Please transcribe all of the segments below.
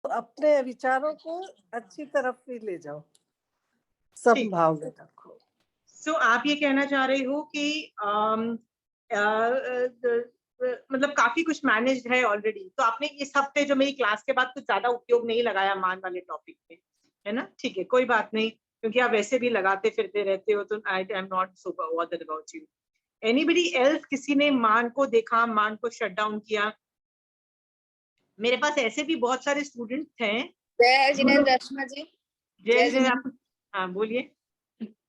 तो अपने विचारों को अच्छी तरफ भी ले जाओ, ठीक। समभाव में रखो। सो आप ये कहना चाह रहे हो कि मतलब काफी कुछ मैनेज्ड है ऑलरेडी, तो आपने इस हफ्ते जो मेरी क्लास के बाद कुछ ज्यादा उपयोग नहीं लगाया मान वाले टॉपिक पे, है ना? ठीक है, कोई बात नहीं, क्योंकि आप वैसे भी लगाते फिरते रहते हो, तो I am not so bothered about you. Anybody else? किसी ने मान को देखा, मान को शट डाउन किया? मेरे पास ऐसे भी बहुत सारे स्टूडेंट्स हैं। जय जिनेंद्र रश्मा जी। जय जिनेंद्र, आप हाँ बोलिए।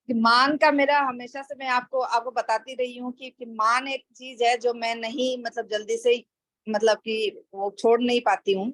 कि मान का मेरा हमेशा से, मैं आपको बताती रही हूँ कि मान एक चीज है जो मैं नहीं मतलब जल्दी से मतलब कि वो छोड़ नहीं पाती हूँ।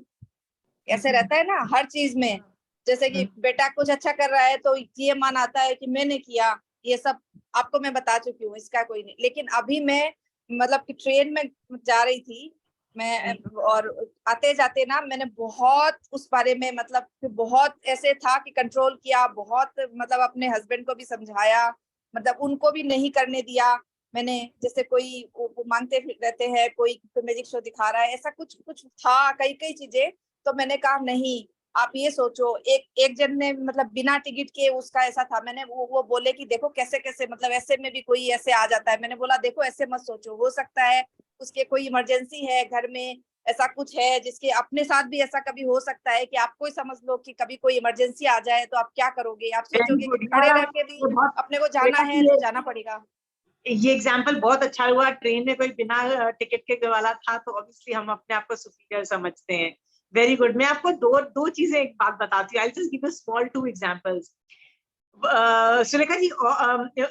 ऐसे रहता है ना हर चीज में, जैसे कि बेटा कुछ अच्छा कर रहा है तो ये मान आता है कि मैंने किया, ये सब आपको मैं बता चुकी हूँ, इसका कोई नहीं। लेकिन अभी मैं मतलब कि ट्रेन में जा रही थी मैं, और आते जाते ना मैंने बहुत उस बारे में मतलब बहुत ऐसे था कि कंट्रोल किया, बहुत मतलब अपने हस्बैंड को भी समझाया, मतलब उनको भी नहीं करने दिया मैंने। जैसे कोई वो मांगते रहते हैं, कोई मैजिक शो दिखा रहा है, ऐसा कुछ कुछ था, कई कई चीजें। तो मैंने कहा नहीं, आप ये सोचो, एक जन ने मतलब बिना टिकट के उसका ऐसा था, मैंने वो बोले कि देखो कैसे कैसे मतलब ऐसे में भी कोई ऐसे आ जाता है। मैंने बोला देखो ऐसे मत सोचो, हो सकता है उसके कोई इमरजेंसी है घर में, ऐसा कुछ है जिसके अपने साथ भी ऐसा कभी हो सकता है कि आपको ही समझ लो कि कभी कोई इमरजेंसी आ जाए तो आप क्या करोगे? आप सोचोगे कि खड़े रह के भी अपने को जाना है तो जाना पड़ेगा। ये एग्जाम्पल बहुत अच्छा हुआ, ट्रेन में कोई बिना टिकट के वाला था, तो ऑब्वियसली हम अपने आप को सुपीरियर समझते हैं। Very good. मैं आपको दो चीजें एक बात बताती हूँ। I just give a small 2 examples. Sulekha ji,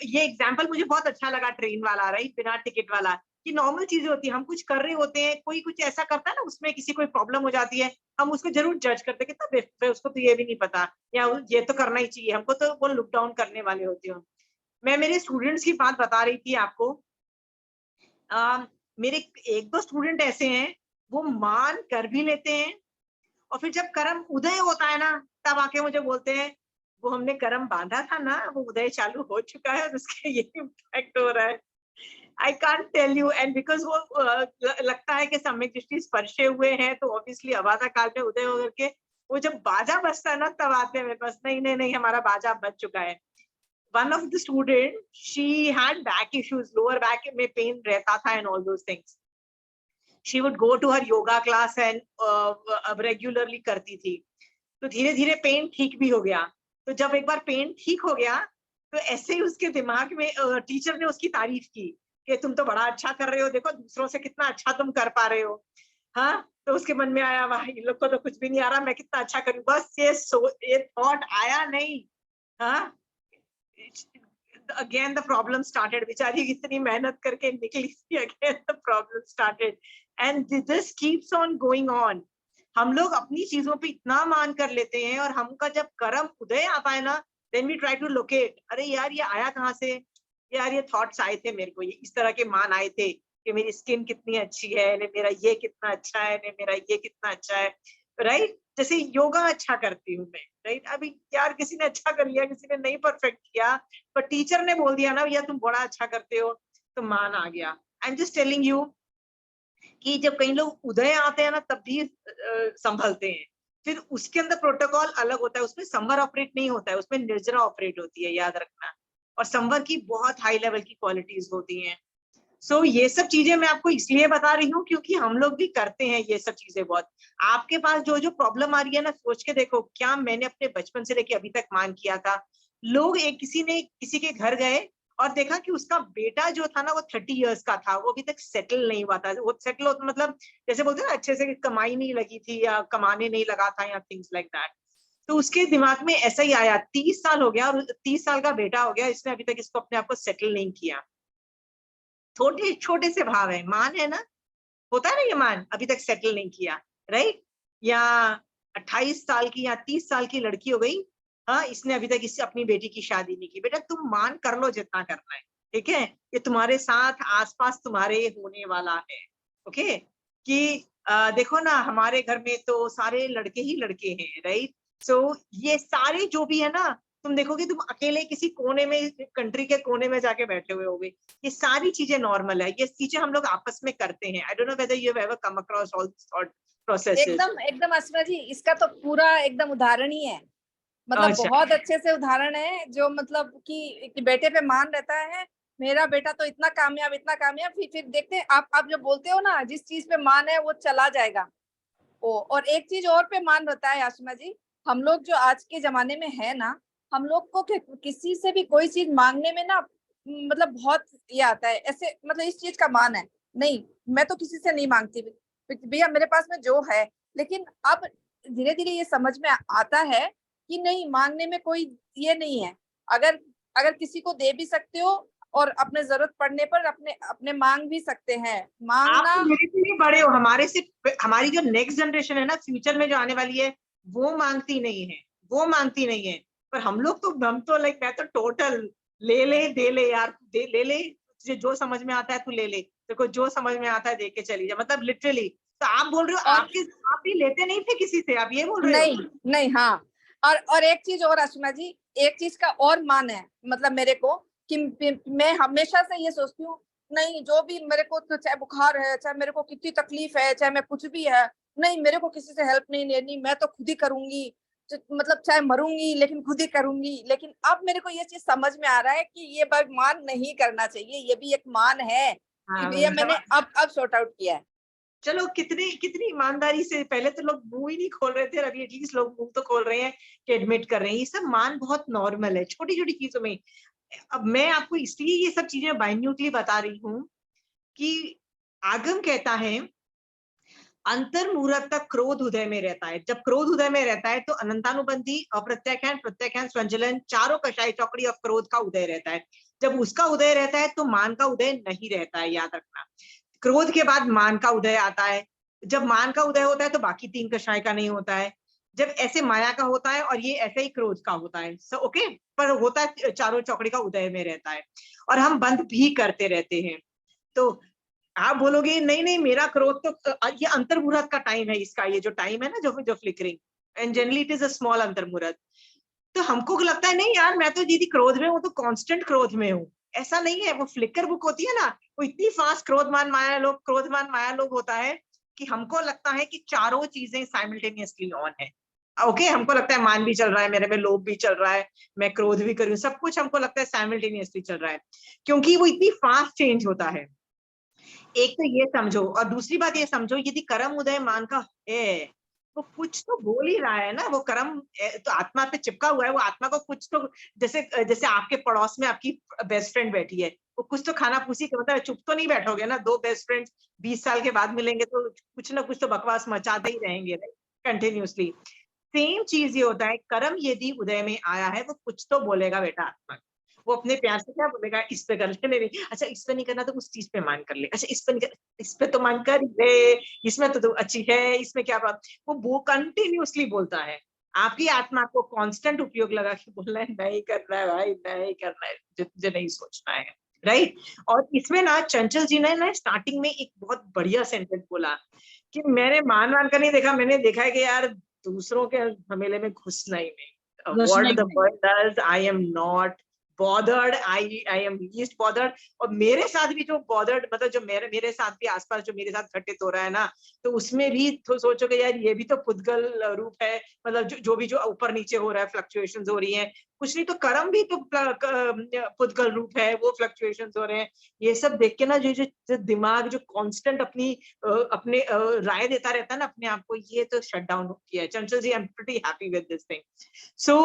ये एग्जाम्पल मुझे बहुत अच्छा लगा, ट्रेन वाला, राइट, बिना टिकट वाला, कि नॉर्मल चीजें होती है, हम कुछ कर रहे होते हैं, कोई कुछ ऐसा करता है ना, उसमें किसी कोई प्रॉब्लम हो जाती है, हम उसको जरूर जज करते हैं, कितना बेवकूफ है, उसको तो ये भी नहीं पता, या ये तो करना ही चाहिए हमको, तो वो लुक डाउन करने वाले होते हो। मैं मेरे स्टूडेंट्स की बात बता रही थी आपको। मेरे एक दो स्टूडेंट ऐसे हैं, वो मान कर भी लेते हैं, और फिर जब कर्म उदय होता है ना, तब आके मुझे बोलते हैं वो हमने कर्म बांधा था ना, वो उदय चालू हो चुका है और उसके ये इम्पैक्ट हो रहा है। I can't tell you, and because वो लगता है कि सम्यक दृष्टि स्पर्शे हुए हैं, तो ऑब्वियसली अबाधा काल में उदय होकर के वो जब बाजा बजता है ना, तब आते हैं मेरे पास, नहीं नहीं नहीं, हमारा बाजा बज चुका है। One of the student, she had back issues, lower back में pain रहता था and all those things. She would go to her yoga class and अब regularly करती थी, तो धीरे धीरे पेन ठीक भी हो गया। तो जब एक बार पेन ठीक हो गया, तो ऐसे ही उसके दिमाग में टीचर ने उसकी तारीफ की कि तुम तो बड़ा अच्छा कर रहे हो, देखो दूसरों से कितना अच्छा तुम कर पा रहे हो। हाँ, तो उसके मन में आया, वाह इन लोग को तो कुछ भी नहीं आ रहा, मैं कितना अच्छा करूँ, बस ये थॉट आया नहीं। हाँ, again the problem started, बेचारी इतनी मेहनत करके निकली थी, again the problem started and this keeps on going on. हम लोग अपनी चीजों पे इतना मान कर लेते हैं, और हमका जब कर्म उदय आता है ना, then we try to locate, अरे यार ये आया कहाँ से, यार ये थॉट्स आए थे मेरे को, ये इस तरह के मान आए थे कि मेरी स्किन कितनी अच्छी है, ने मेरा ये कितना अच्छा है, ने मेरा ये कितना अच्छा है, राइट? जैसे योगा अच्छा करती हूँ मैं, राइट? अभी यार किसी ने अच्छा कर लिया, किसी ने नहीं परफेक्ट किया, पर टीचर ने बोल दिया ना भैया तुम बड़ा अच्छा करते हो, तो मान आ गया। I am just telling you कि जब कई लोग उदय आते हैं ना, तब भी संभलते हैं। फिर उसके अंदर प्रोटोकॉल अलग होता है, उसमें संवर ऑपरेट नहीं होता है, उसमें निर्जरा ऑपरेट होती है, याद रखना। और संवर की बहुत हाई लेवल की क्वालिटीज होती हैं। सो ये सब चीजें मैं आपको इसलिए बता रही हूँ क्योंकि हम लोग भी करते हैं ये सब चीजें बहुत। आपके पास जो जो प्रॉब्लम आ रही है ना, सोच के देखो, क्या मैंने अपने बचपन से लेके अभी तक मान किया था? लोग किसी ने किसी के घर गए और देखा कि उसका बेटा जो था ना, वो 30 इयर्स का था, वो अभी तक सेटल नहीं हुआ था। वो सेटल हो मतलब जैसे बोलते हैं ना, अच्छे से कमाई नहीं लगी थी, या कमाने नहीं लगा था, या थिंग्स लाइक दैट। तो उसके दिमाग में ऐसा ही आया, 30 साल हो गया और 30 साल का बेटा हो गया, इसने अभी तक इसको अपने आप को सेटल नहीं किया। छोटे छोटे से भाव है, मान है ना, होता है ना, ये मान अभी तक सेटल नहीं किया, राइट? या 28 साल की या 30 साल की लड़की हो गई, हाँ, इसने अभी तक इससे अपनी बेटी की शादी नहीं की। बेटा तुम मान कर लो जितना करना है, ठीक है? ये तुम्हारे साथ आसपास तुम्हारे होने वाला है, ओके? कि देखो ना, हमारे घर में तो सारे लड़के ही लड़के हैं, राइट? सो ये सारे जो भी है ना, तुम देखोगे तुम अकेले किसी कोने में, कंट्री के कोने में जाके बैठे हुए होगे। ये सारी चीजें नॉर्मल है, ये चीजें हम लोग आपस में करते हैं। आई don't know whether you have ever come across all this thought processes? एकदम एकदम असीमा जी, इसका तो पूरा एकदम उदाहरण ही है, मतलब अच्छा। बहुत अच्छे से उदाहरण है, जो मतलब कि बेटे पे मान रहता है, मेरा बेटा तो इतना कामयाब फिर देखते हैं आप जो बोलते हो ना, जिस चीज पे मान है वो चला जाएगा वो। और एक चीज और पे मान रहता है आशिमा जी, हम लोग जो आज के जमाने में है ना, हम लोग को किसी से भी कोई चीज मांगने में ना मतलब बहुत ये आता है ऐसे, मतलब इस चीज का मान है, नहीं मैं तो किसी से नहीं मांगती भैया, मेरे पास में जो है। लेकिन अब धीरे धीरे ये समझ में आता है कि नहीं, मांगने में कोई ये नहीं है, अगर अगर किसी को दे भी सकते हो और अपने जरूरत पड़ने पर अपने अपने मांग भी सकते हैं, आप मांगना। तो मेरे से भी बड़े हो, हमारे से हमारी जो नेक्स्ट जनरेशन है ना, फ्यूचर में जो आने वाली है, वो मांगती नहीं है, वो मांगती नहीं है। पर हम लोग तो, हम तो लाइक, मैं तो टोटल ले ले दे ले यार, दे ले ले, तुझे जो समझ में आता है तू ले ले, तेरे को जो समझ में आता है दे के चली जा, मतलब लिटरली। तो आप बोल रहे हो और आपके, आप भी लेते नहीं थे किसी से, आप ये बोल रहे हो? नहीं नहीं, हाँ। और एक चीज और असीमा जी, एक चीज का और मान है मतलब मेरे को, कि मैं हमेशा से ये सोचती हूँ, नहीं जो भी मेरे को, तो चाहे बुखार है, चाहे मेरे को कितनी तकलीफ है, चाहे मैं कुछ भी है, नहीं मेरे को किसी से हेल्प नहीं लेनी, मैं तो खुद ही करूंगी, मतलब चाहे मरूंगी लेकिन खुद ही करूंगी। लेकिन अब मेरे को ये चीज समझ में आ रहा है कि ये मान नहीं करना चाहिए, ये भी एक मान है, हाँ, ये मैंने अब सॉर्ट आउट किया है। चलो, कितनी कितनी ईमानदारी से, पहले तो लोग मुंह ही नहीं खोल रहे थे, और अभी एटलीस्ट लोग मुंह तो खोल रहे हैं कि एडमिट कर रहे हैं। ये सब मान बहुत नॉर्मल है, छोटी छोटी चीजों में। अब मैं आपको इसलिए ये सब चीजें माइन्यूटली बता रही हूँ कि आगम कहता है अंतर मुहूर्त तक क्रोध उदय में रहता है। जब क्रोध उदय में रहता है तो अनंतानुबंधी, अप्रत्याख्यान, प्रत्याख्यान, स्वंजलन, चारों कषाय चौकड़ी ऑफ क्रोध का उदय रहता है। जब उसका उदय रहता है तो मान का उदय नहीं रहता है, याद रखना। क्रोध के बाद मान का उदय आता है। जब मान का उदय होता है तो बाकी तीन कषाय का नहीं होता है। जब ऐसे माया का होता है, और ये ऐसे ही क्रोध का होता है। सो ओके, पर होता है चारों चौकड़ी का उदय में रहता है, और हम बंद भी करते रहते हैं। तो आप बोलोगे नहीं नहीं, मेरा क्रोध तो, ये अंतर्मुहूर्त का टाइम है इसका, ये जो टाइम है ना, जो जो flickering, and generally it is a small अंतर्मुहूर्त। तो हमको लगता है नहीं यार, मैं तो दीदी क्रोध में हूँ, तो कांस्टेंट क्रोध में हूँ। ऐसा नहीं है। वो फ्लिकर बुक होती है ना, वो इतनी फास्ट क्रोधमान माया लोग होता है कि हमको लगता है कि चारों चीजें साइमल्टेनियसली ऑन है। ओके, हमको लगता है मान भी चल रहा है, मेरे में लोभ भी चल रहा है, मैं क्रोध भी कर रही हूँ, सब कुछ हमको लगता है साइमल्टेनियसली चल रहा है, क्योंकि वो इतनी फास्ट चेंज होता है। एक तो ये समझो, और दूसरी बात ये समझो, यदि कर्म उदय मान का है, तो कुछ तो बोल ही रहा है ना वो कर्म, तो आत्मा पे चिपका हुआ है, वो आत्मा को कुछ तो, जैसे जैसे आपके पड़ोस में आपकी बेस्ट फ्रेंड बैठी है, वो कुछ तो खाना पूसी के, मतलब चुप तो नहीं बैठोगे ना, दो बेस्ट फ्रेंड्स 20 साल के बाद मिलेंगे तो कुछ ना कुछ तो बकवास मचाते ही रहेंगे कंटिन्यूसली। सेम चीज ये होता है, कर्म यदि उदय में आया है, वो कुछ तो बोलेगा बेटा आत्मा। वो अपने प्यार से क्या बोलेगा, इस पे कर ले, नहीं अच्छा इस पे नहीं करना तो उस चीज पे मान कर ले, अच्छा इस पे नहीं कर, इस पे तो मान कर ले, इसमें तो अच्छी है, इसमें क्या बात। वो कंटिन्यूअसली बोलता है। आपकी आत्मा को कांस्टेंट उपयोग लगा के बोलना है, नहीं करना है भाई, नहीं करना है, तुझे नहीं सोचना है, राइट। और इसमें ना चंचल जी ने ना स्टार्टिंग में एक बहुत बढ़िया सेंटेंस बोला कि मैंने मान कर नहीं देखा, मैंने देखा है कि यार दूसरों के झमेले में घुसना ही नहीं। What the world does, I am not bothered, I am least bothered। और मेरे साथ भी जो bothered, मतलब जो मेरे साथ भी आसपास जो मेरे साथ घटित हो रहा है ना, तो उसमें भी तो सोचोगे यार ये भी तो पुद्गल रूप है, मतलब जो भी जो ऊपर नीचे हो रहा है, फ्लक्चुएशंस हो रही हैं, कुछ नहीं तो कर्म भी तो पुद्गल रूप है, वो फ्लक्चुएशंस हो रहे हैं। ये सब देख के ना, जो दिमाग जो कांस्टेंट अपने राय देता रहता है ना अपने आप को, ये तो शट डाउन हो गया है। Chanchal ji, I am pretty happy with this thing. So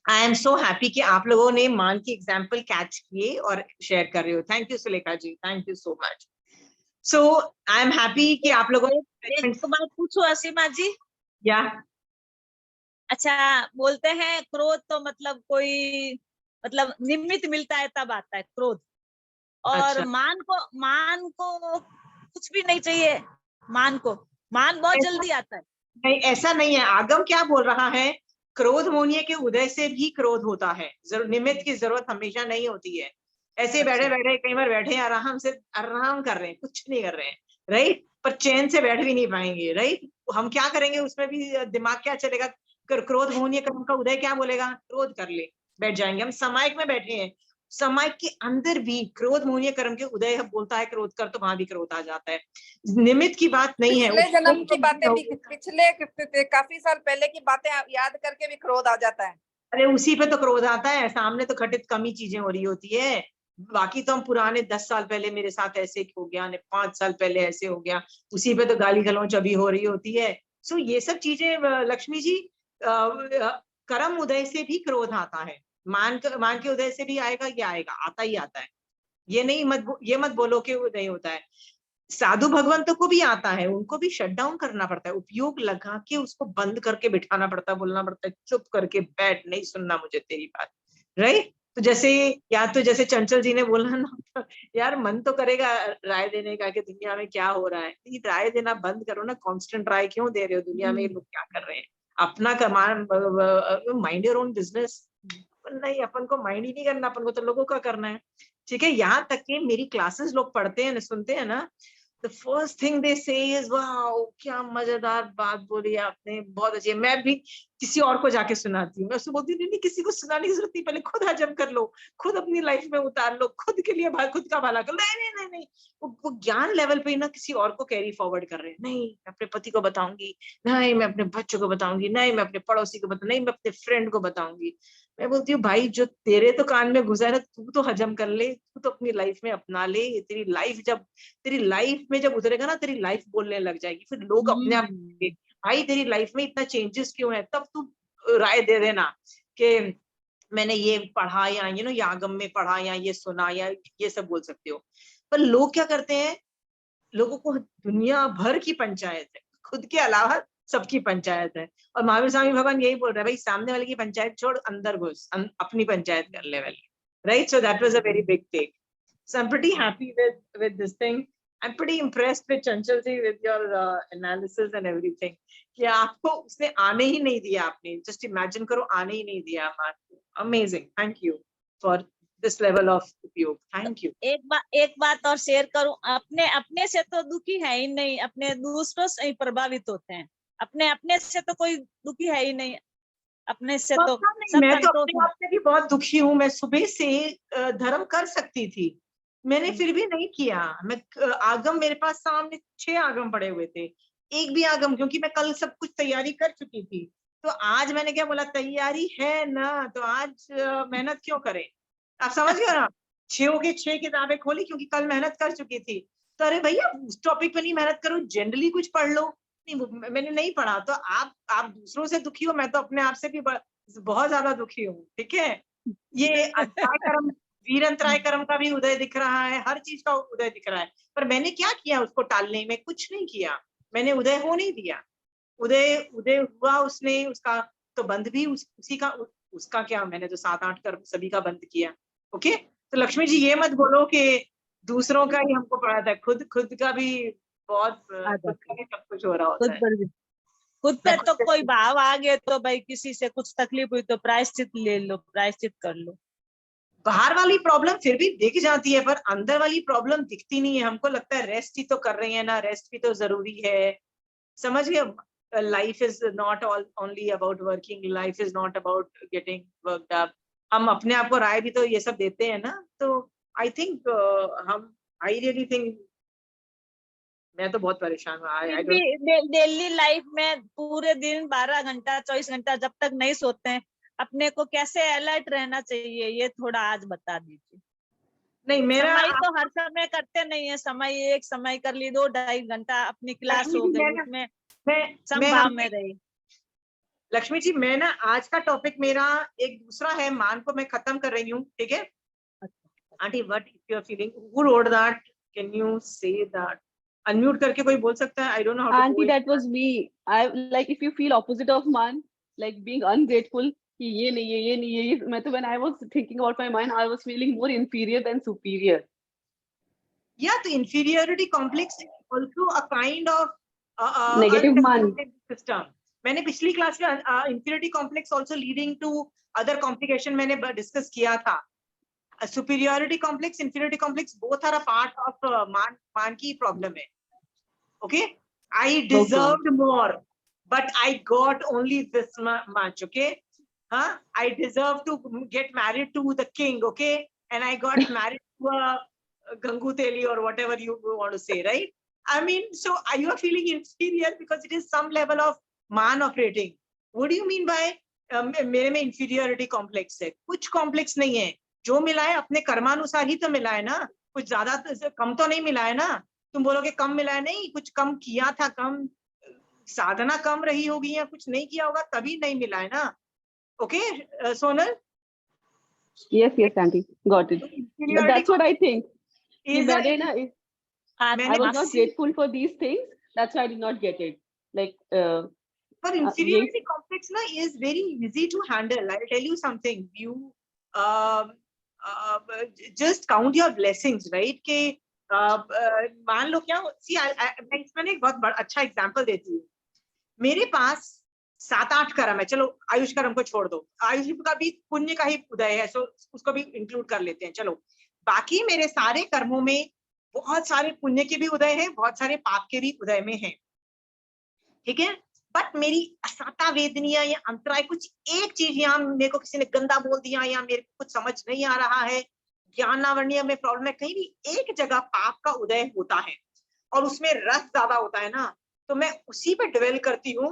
I am so happy कि आप लोगों ने मान की एग्जाम्पल कैच किए और शेयर कर रहे हो। Thank you Sulekha ji, thank you so much. So I am happy कि आप लोगों ने। एक बात पूछो असीमा जी। या अच्छा, बोलते हैं क्रोध तो मतलब कोई, मतलब निमित्त मिलता है तब आता है क्रोध, और अच्छा, मान को कुछ भी नहीं चाहिए। मान बहुत जल्दी आता है। नहीं ऐसा नहीं है। आगम क्या बोल रहा है, क्रोध मोनिय के उदय से भी क्रोध होता है, निमित्त की जरूरत हमेशा नहीं होती है। ऐसे बैठे बैठे कई बार बैठे आराम से आराम कर रहे हैं, कुछ नहीं कर रहे हैं, राइट, पर चैन से बैठ भी नहीं पाएंगे, राइट। हम क्या करेंगे, उसमें भी दिमाग क्या चलेगा, क्रोध मोनिय कर्म का उदय क्या बोलेगा, क्रोध कर ले, बैठ जाएंगे। हम समायक में बैठे हैं, समय के अंदर भी क्रोध मोहनीय कर्म के उदय बोलता है क्रोध कर, तो वहां भी क्रोध आ जाता है। निमित्त की बात नहीं है, पिछले जन्म की बातें भी, पिछले काफी साल पहले की बातें याद करके भी क्रोध आ जाता है। अरे उसी पे तो क्रोध आता है, सामने तो घटित कम ही चीजें हो रही होती है, बाकी तो हम पुराने 10 साल पहले मेरे साथ ऐसे हो गया, 5 साल पहले ऐसे हो गया, उसी पे तो गाली गलौच अभी हो रही होती है। सो ये सब चीजें लक्ष्मी जी, कर्म उदय से भी क्रोध आता है, मान के उदय से भी आएगा, ये आएगा, आता ही आता है। ये मत बोलो कि वो नहीं होता है। साधु भगवंतों को भी आता है, उनको भी शट डाउन करना पड़ता है, उपयोग लगा के उसको बंद करके बिठाना पड़ता है, बोलना पड़ता है चुप करके बैठ, नहीं सुनना मुझे तेरी बात, राइट। तो जैसे चंचल जी ने बोला ना, यार मन तो करेगा राय देने का कि दुनिया में क्या हो रहा है, ये राय देना बंद करो ना, कांस्टेंट राय क्यों दे रहे हो, दुनिया में ये लोग क्या कर रहे हैं, अपना कमान, माइंड योर ओन बिजनेस। नहीं, अपन को माइंड ही नहीं करना, अपन को तो लोगों का करना है, ठीक है। यहाँ तक कि मेरी क्लासेस लोग पढ़ते हैं, सुनते हैं ना, the first thing they say is wow, क्या मजेदार बात बोली आपने, बहुत अच्छी है। मैं भी किसी और को जाके सुनाती हूँ, मैं उसको बोलती हूँ नहीं, किसी को सुनाने की जरूरत नहीं, पहले खुद हजम कर लो, खुद अपनी लाइफ में उतार लो, खुद के लिए खुद का भला कर लो। नहीं, वो ज्ञान लेवल पे ना किसी और को कैरी फॉरवर्ड कर रहे हैं। नहीं, मैं अपने पति को बताऊंगी, नहीं मैं अपने बच्चों को बताऊंगी, नहीं मैं अपने पड़ोसी को बताऊंगी, नहीं मैं अपने फ्रेंड को बताऊंगी। मैं बोलती हूँ भाई, जो तेरे तो कान में घुसा है ना, तू तो हजम कर ले, तू तो अपनी लाइफ में अपना ले। तेरी लाइफ में जब उतरेगा ना, तेरी लाइफ बोलने लग जाएगी, फिर लोग अपने आप भाई तेरी लाइफ में इतना चेंजेस क्यों है, तब तू राय दे देना कि मैंने ये पढ़ा, या ये आगम में पढ़ा, या ये सुना, या ये सब बोल सकते हो। पर लोग क्या करते हैं, लोगों को दुनिया भर की पंचायत है, खुद के अलावा सबकी पंचायत है। और महावीर स्वामी भगवान यही बोल रहे हैं, भाई सामने वाले की पंचायत छोड़, अंदर घुस, अपनी पंचायत कर ले वाली, right. So that was a very big tech. So I'm pretty happy with this thing. I'm pretty impressed with Chanchal ji, with your analysis and everything. कि आपको उसने आने ही नहीं दिया, आपने just imagine करो, आने ही नहीं दिया आपको। Amazing. Thank you for this level of उपयोग. Thank you. एक बात और शेयर करूं, अपने से तो दुखी है ही नहीं, अपने दूसरों से ही प्रभावित होते हैं, अपने से तो कोई दुखी है ही नहीं, अपने से तो मैं तो अपने आप से भी बहुत दुखी हूँ। मैं सुबह से धर्म कर सकती थी, मैंने फिर भी नहीं किया। मैं आगम, मेरे पास सामने 6 आगम पड़े हुए थे, एक भी आगम, क्योंकि मैं कल सब कुछ तैयारी कर चुकी थी, तो आज मैंने क्या बोला, तैयारी है ना तो आज मेहनत क्यों करें। आप समझ गए ना, 6 के 6 किताबें खोली क्योंकि कल मेहनत कर चुकी थी। तो अरे भैया उस टॉपिक पे नहीं मेहनत करो, जनरली कुछ पढ़ लो। नहीं, मैंने नहीं पढ़ा, तो आप दूसरों से दुखी हो, मैं तो अपने आप से भी बहुत ज्यादा दुखी हूँ, ठीक है। ये अध्याय कर्म, वीरंतराय कर्म का भी उदय दिख रहा है, हर चीज का उदय दिख रहा है, पर मैंने क्या किया उसको टालने में, कुछ नहीं किया, मैंने उदय हो नहीं दिया। उदय हुआ उसने, उसका तो बंद भी उसी का, उसका क्या, मैंने तो 7-8 कर्म सभी का बंद किया। ओके, तो लक्ष्मी जी ये मत बोलो कि दूसरों का ही हमको पड़ा था, खुद का भी बहुत, खुद का भी सब कुछ हो रहा होता है। खुद पे तो कोई भाव आ गए तो भाई, किसी से कुछ तकलीफ हुई तो प्रायश्चित ले लो, प्रायश्चित कर लो। बाहर वाली प्रॉब्लम फिर भी दिख जाती है, पर अंदर वाली प्रॉब्लम दिखती नहीं है। हमको लगता है रेस्ट ही तो कर रहे हैं ना, रेस्ट भी तो जरूरी है, समझ गए। Life is not only about working, life is not about getting worked up. हम अपने आप को राय भी तो ये सब देते हैं ना, तो I think I really think, मैं तो बहुत परेशान हूँ। डेली लाइफ में पूरे दिन 12 घंटा 24 घंटा जब तक नहीं सोते हैं, अपने को कैसे अलर्ट रहना चाहिए, ये थोड़ा आज बता दीजिए। नहीं, मेरा समय तो हर समय करते नहीं है, समय एक समय कर ली 2-2.5 घंटा अपनी क्लास हो गई, उसमें संभाव में रही। लक्ष्मी जी, मैं ना आज का टॉपिक मेरा एक दूसरा है, मान को मैं खत्म कर रही हूँ, ठीक है। Aunty, what if you are feeling, who wrote that, can you say that, unmute करके कोई बोल सकता है, I don't know how to. Aunty, that was me. I like, if you feel opposite of मान, लाइक बीइंग अनग्रेटफुल, कि ये नहीं है, ये नहीं है, ये, मैं तो when I was thinking about my mind, I was feeling more inferior than superior. या तो inferiority complex also a kind of negative मान सिस्टम। मैंने पिछली क्लास में inferiority complex also leading to other complication मैंने डिस्कस किया था। superiority complex, inferiority complex, both are a part of मान की प्रॉब्लम है। Okay, I deserved more, but I got only this much. Okay, I deserve to get married to the king. Okay, and I got married to a Gangu Teli or whatever you want to say, right? I mean, so are you feeling inferior because it is some level of man operating? What do you mean by मेरे में inferiority complex है? कुछ complex नहीं है, जो मिला है अपने कर्मानुसार ही तो मिला है ना, कुछ ज्यादा कम तो नहीं मिला है ना। तुम बोलोगे कम मिला है, नहीं, कुछ कम किया था, कम साधना कम रही होगी या कुछ नहीं किया होगा तभी नहीं मिला है ना। Okay Sonal? Yes, yes, auntie, got it. But that's what I think. कि मैंने ना, I was not grateful for these things. That's why I did not get it. Like, but inferiority complex na is very easy to handle. I'll tell you something. You just count your blessings, right? कि मान लो क्या, see, मैं इसमें एक बहुत अच्छा example देती हूँ। मेरे पास 7-8 कर्म है, चलो आयुष कर्म को छोड़ दो, आयुष का भी पुण्य का ही उदय है, सो उसको भी इंक्लूड कर लेते हैं, चलो। बाकी मेरे सारे कर्मों में बहुत सारे पुण्य के भी उदय है, बहुत सारे पाप के भी उदय में है, ठीक है। बट मेरी असाता वेदनिया या अंतराय कुछ एक चीज, यहाँ मेरे को किसी ने गंदा बोल दिया या मेरे को कुछ समझ नहीं आ रहा है, ज्ञानावरणीय में प्रॉब्लम है, कहीं भी एक जगह पाप का उदय होता है और उसमें रस ज्यादा होता है ना, तो मैं उसी पे डिवेल करती हूँ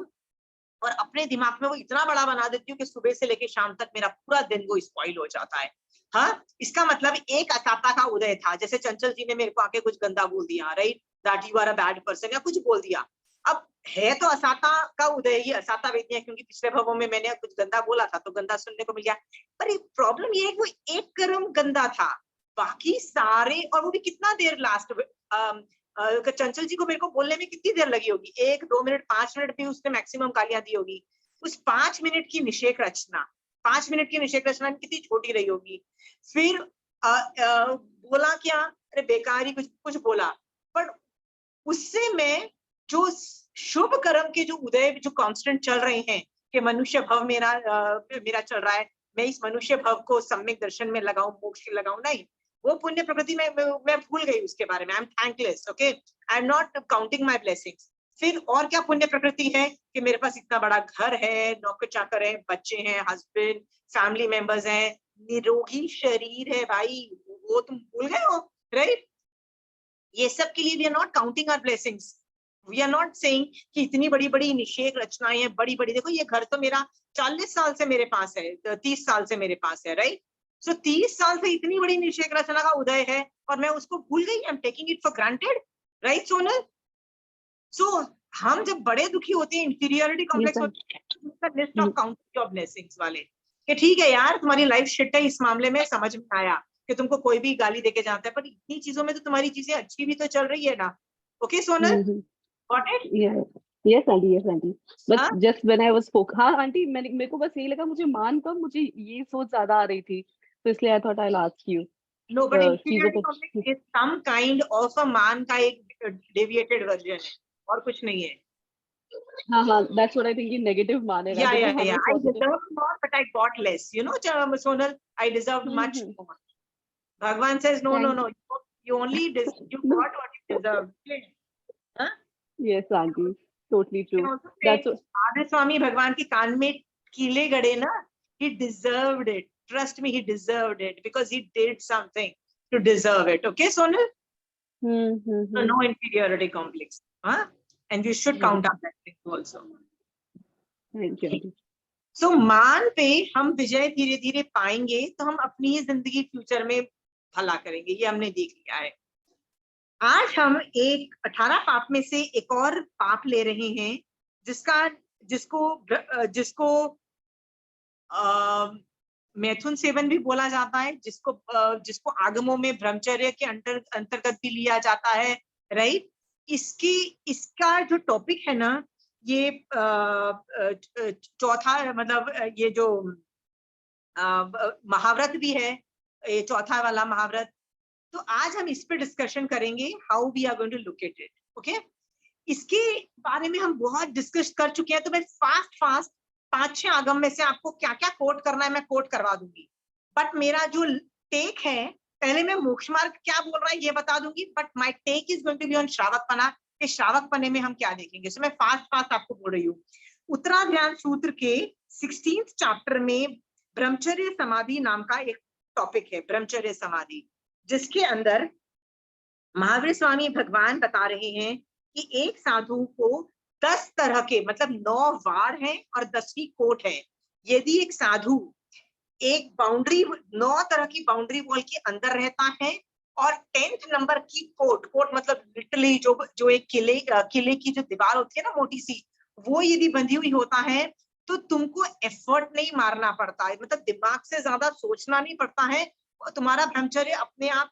और अपने दिमाग में वो इतना बड़ा बना देती हूँ कि सुबह से लेके शाम तक मेरा पूरा दिन वो स्पॉइल हो जाता है। हाँ, इसका मतलब एक असाता का उदय था, जैसे चंचल जी ने मेरे को आके कुछ गंदा बोल दिया, right, that you are a bad person या कुछ बोल दिया। अब है तो असाता का उदय ही, असाता वेदनिया, क्योंकि पिछले भवों में मैंने कुछ गंदा बोला था तो गंदा सुनने को मिल गया। पर प्रॉब्लम ये है कि वो एक कर्म गंदा था, बाकी सारे, और वो भी कितना देर लास्ट, चंचल जी को मेरे को बोलने में कितनी देर लगी होगी, 1-2 मिनट, 5 मिनट भी उसने मैक्सिमम गालियां दी होगी। उस 5 मिनट की निषेक रचना, 5 मिनट की निषेक रचना कितनी छोटी रही होगी। फिर बोला क्या, अरे बेकार ही कुछ बोला, पर उससे मैं जो शुभ कर्म के जो उदय जो कांस्टेंट चल रहे हैं कि मनुष्य भव मेरा चल रहा है, मैं इस मनुष्य भव को सम्यक दर्शन में लगाऊं, मोक्ष लगाऊं, नहीं, वो पुण्य प्रकृति में मैं भूल गई उसके बारे में। I am thankless, okay, I am not counting my blessings. फिर और क्या पुण्य प्रकृति है कि मेरे पास इतना बड़ा घर है, नौकर चाकर है, बच्चे हैं, हस्बैंड, फैमिली मेंबर्स हैं, निरोगी शरीर है भाई, वो तुम भूल गए हो, राइट। ये सब के लिए we are not counting our blessings, we are not saying कि इतनी बड़ी बड़ी निषेक रचनाएं हैं, बड़ी बड़ी, देखो ये घर तो मेरा 40 साल से मेरे पास है, 30 साल से मेरे पास है, राइट। सो 30 साल से इतनी बड़ी निषेक रचना का उदय है और मैं उसको भूल गई, I am taking it for granted, right Sonal. So हम जब बड़े दुखी होते हैं, इंफीरियरिटी कॉम्प्लेक्स होता है, list of counting your blessings वाले, कि ठीक है यार तुम्हारी लाइफ शिट है, इस मामले में समझ में आया कि तुमको कोई भी गाली देके जाता है, पर इतनी चीजों में तो तुम्हारी चीजें अच्छी भी तो चल रही है ना। Okay Sonal, got it? Yes aunty, yes aunty, but just when I was हाँ आंटी, मेरे को बस यही लगा, मुझे मान कम, मुझे ये सोच ज्यादा आ रही थी, तो इसलिए I thought I'll ask you. No, but inferiority complex is some kind of a मान का एक deviated version है, और कुछ नहीं है। हाँ, that's what I think in negative मान है। Yeah. I deserved more, but I got less. You know, Sonal, I deserved much more. Bhagwan says, no. You only you got what you deserved. Huh? Yes, auntie, totally true. That's what Swami Bhagwan की कान में कीले गड़े ना, he deserved it. Trust me, he deserved it because he did something to deserve it. Okay, Sonal? So no inferiority complex. Huh? And you should count up that thing also. Thank you. So मान पे हम विजय धीरे धीरे पाएंगे तो हम अपनी ही जिंदगी फ्यूचर में भला करेंगे, ये हमने देख लिया है। आज हम 18 पाप में से एक और पाप ले रहे हैं, जिसको मैथुन सेवन भी बोला जाता है, जिसको आगमों में ब्रह्मचर्य के अंतर्गत भी लिया जाता है, राइट। इसका जो टॉपिक है ना, ये चौथा, मतलब ये जो महाव्रत भी है, ये चौथा वाला महाव्रत, तो आज हम इस पे डिस्कशन करेंगे, how we are going to look at it. Okay, इसके बारे में हम बहुत डिस्कस कर चुके हैं, तो मैं फास्ट 5-6 आगम में से आपको क्या क्या कोट करना है मैं कोट करवा दूंगी। बट मेरा जो टेक है, पहले मैं मोक्ष मार्ग क्या बोल रहा है ये बता दूंगी, but my take is going to be on श्रावकपना, कि श्रावकपने में हम क्या देखेंगे। सो मैं फास्ट आपको बोल रही हूँ। उत्तराध्यान सूत्र के 16th चैप्टर में ब्रह्मचर्य समाधि नाम का एक टॉपिक है ब्रह्मचर्य समाधि, जिसके अंदर महावीर स्वामी भगवान बता रहे हैं कि एक साधु को 10 तरह के, मतलब 9 वार हैं और 10वीं कोट है। यदि एक साधु एक बाउंड्री, 9 तरह की बाउंड्री वॉल के अंदर रहता है और 10th नंबर की कोट मतलब लिटरली जो एक किले की जो दीवार होती है ना मोटी सी, वो यदि बंधी हुई होता है तो तुमको एफर्ट नहीं मारना पड़ता है, मतलब दिमाग से ज्यादा सोचना नहीं पड़ता है, तुम्हारा ब्रह्मचर्य अपने आप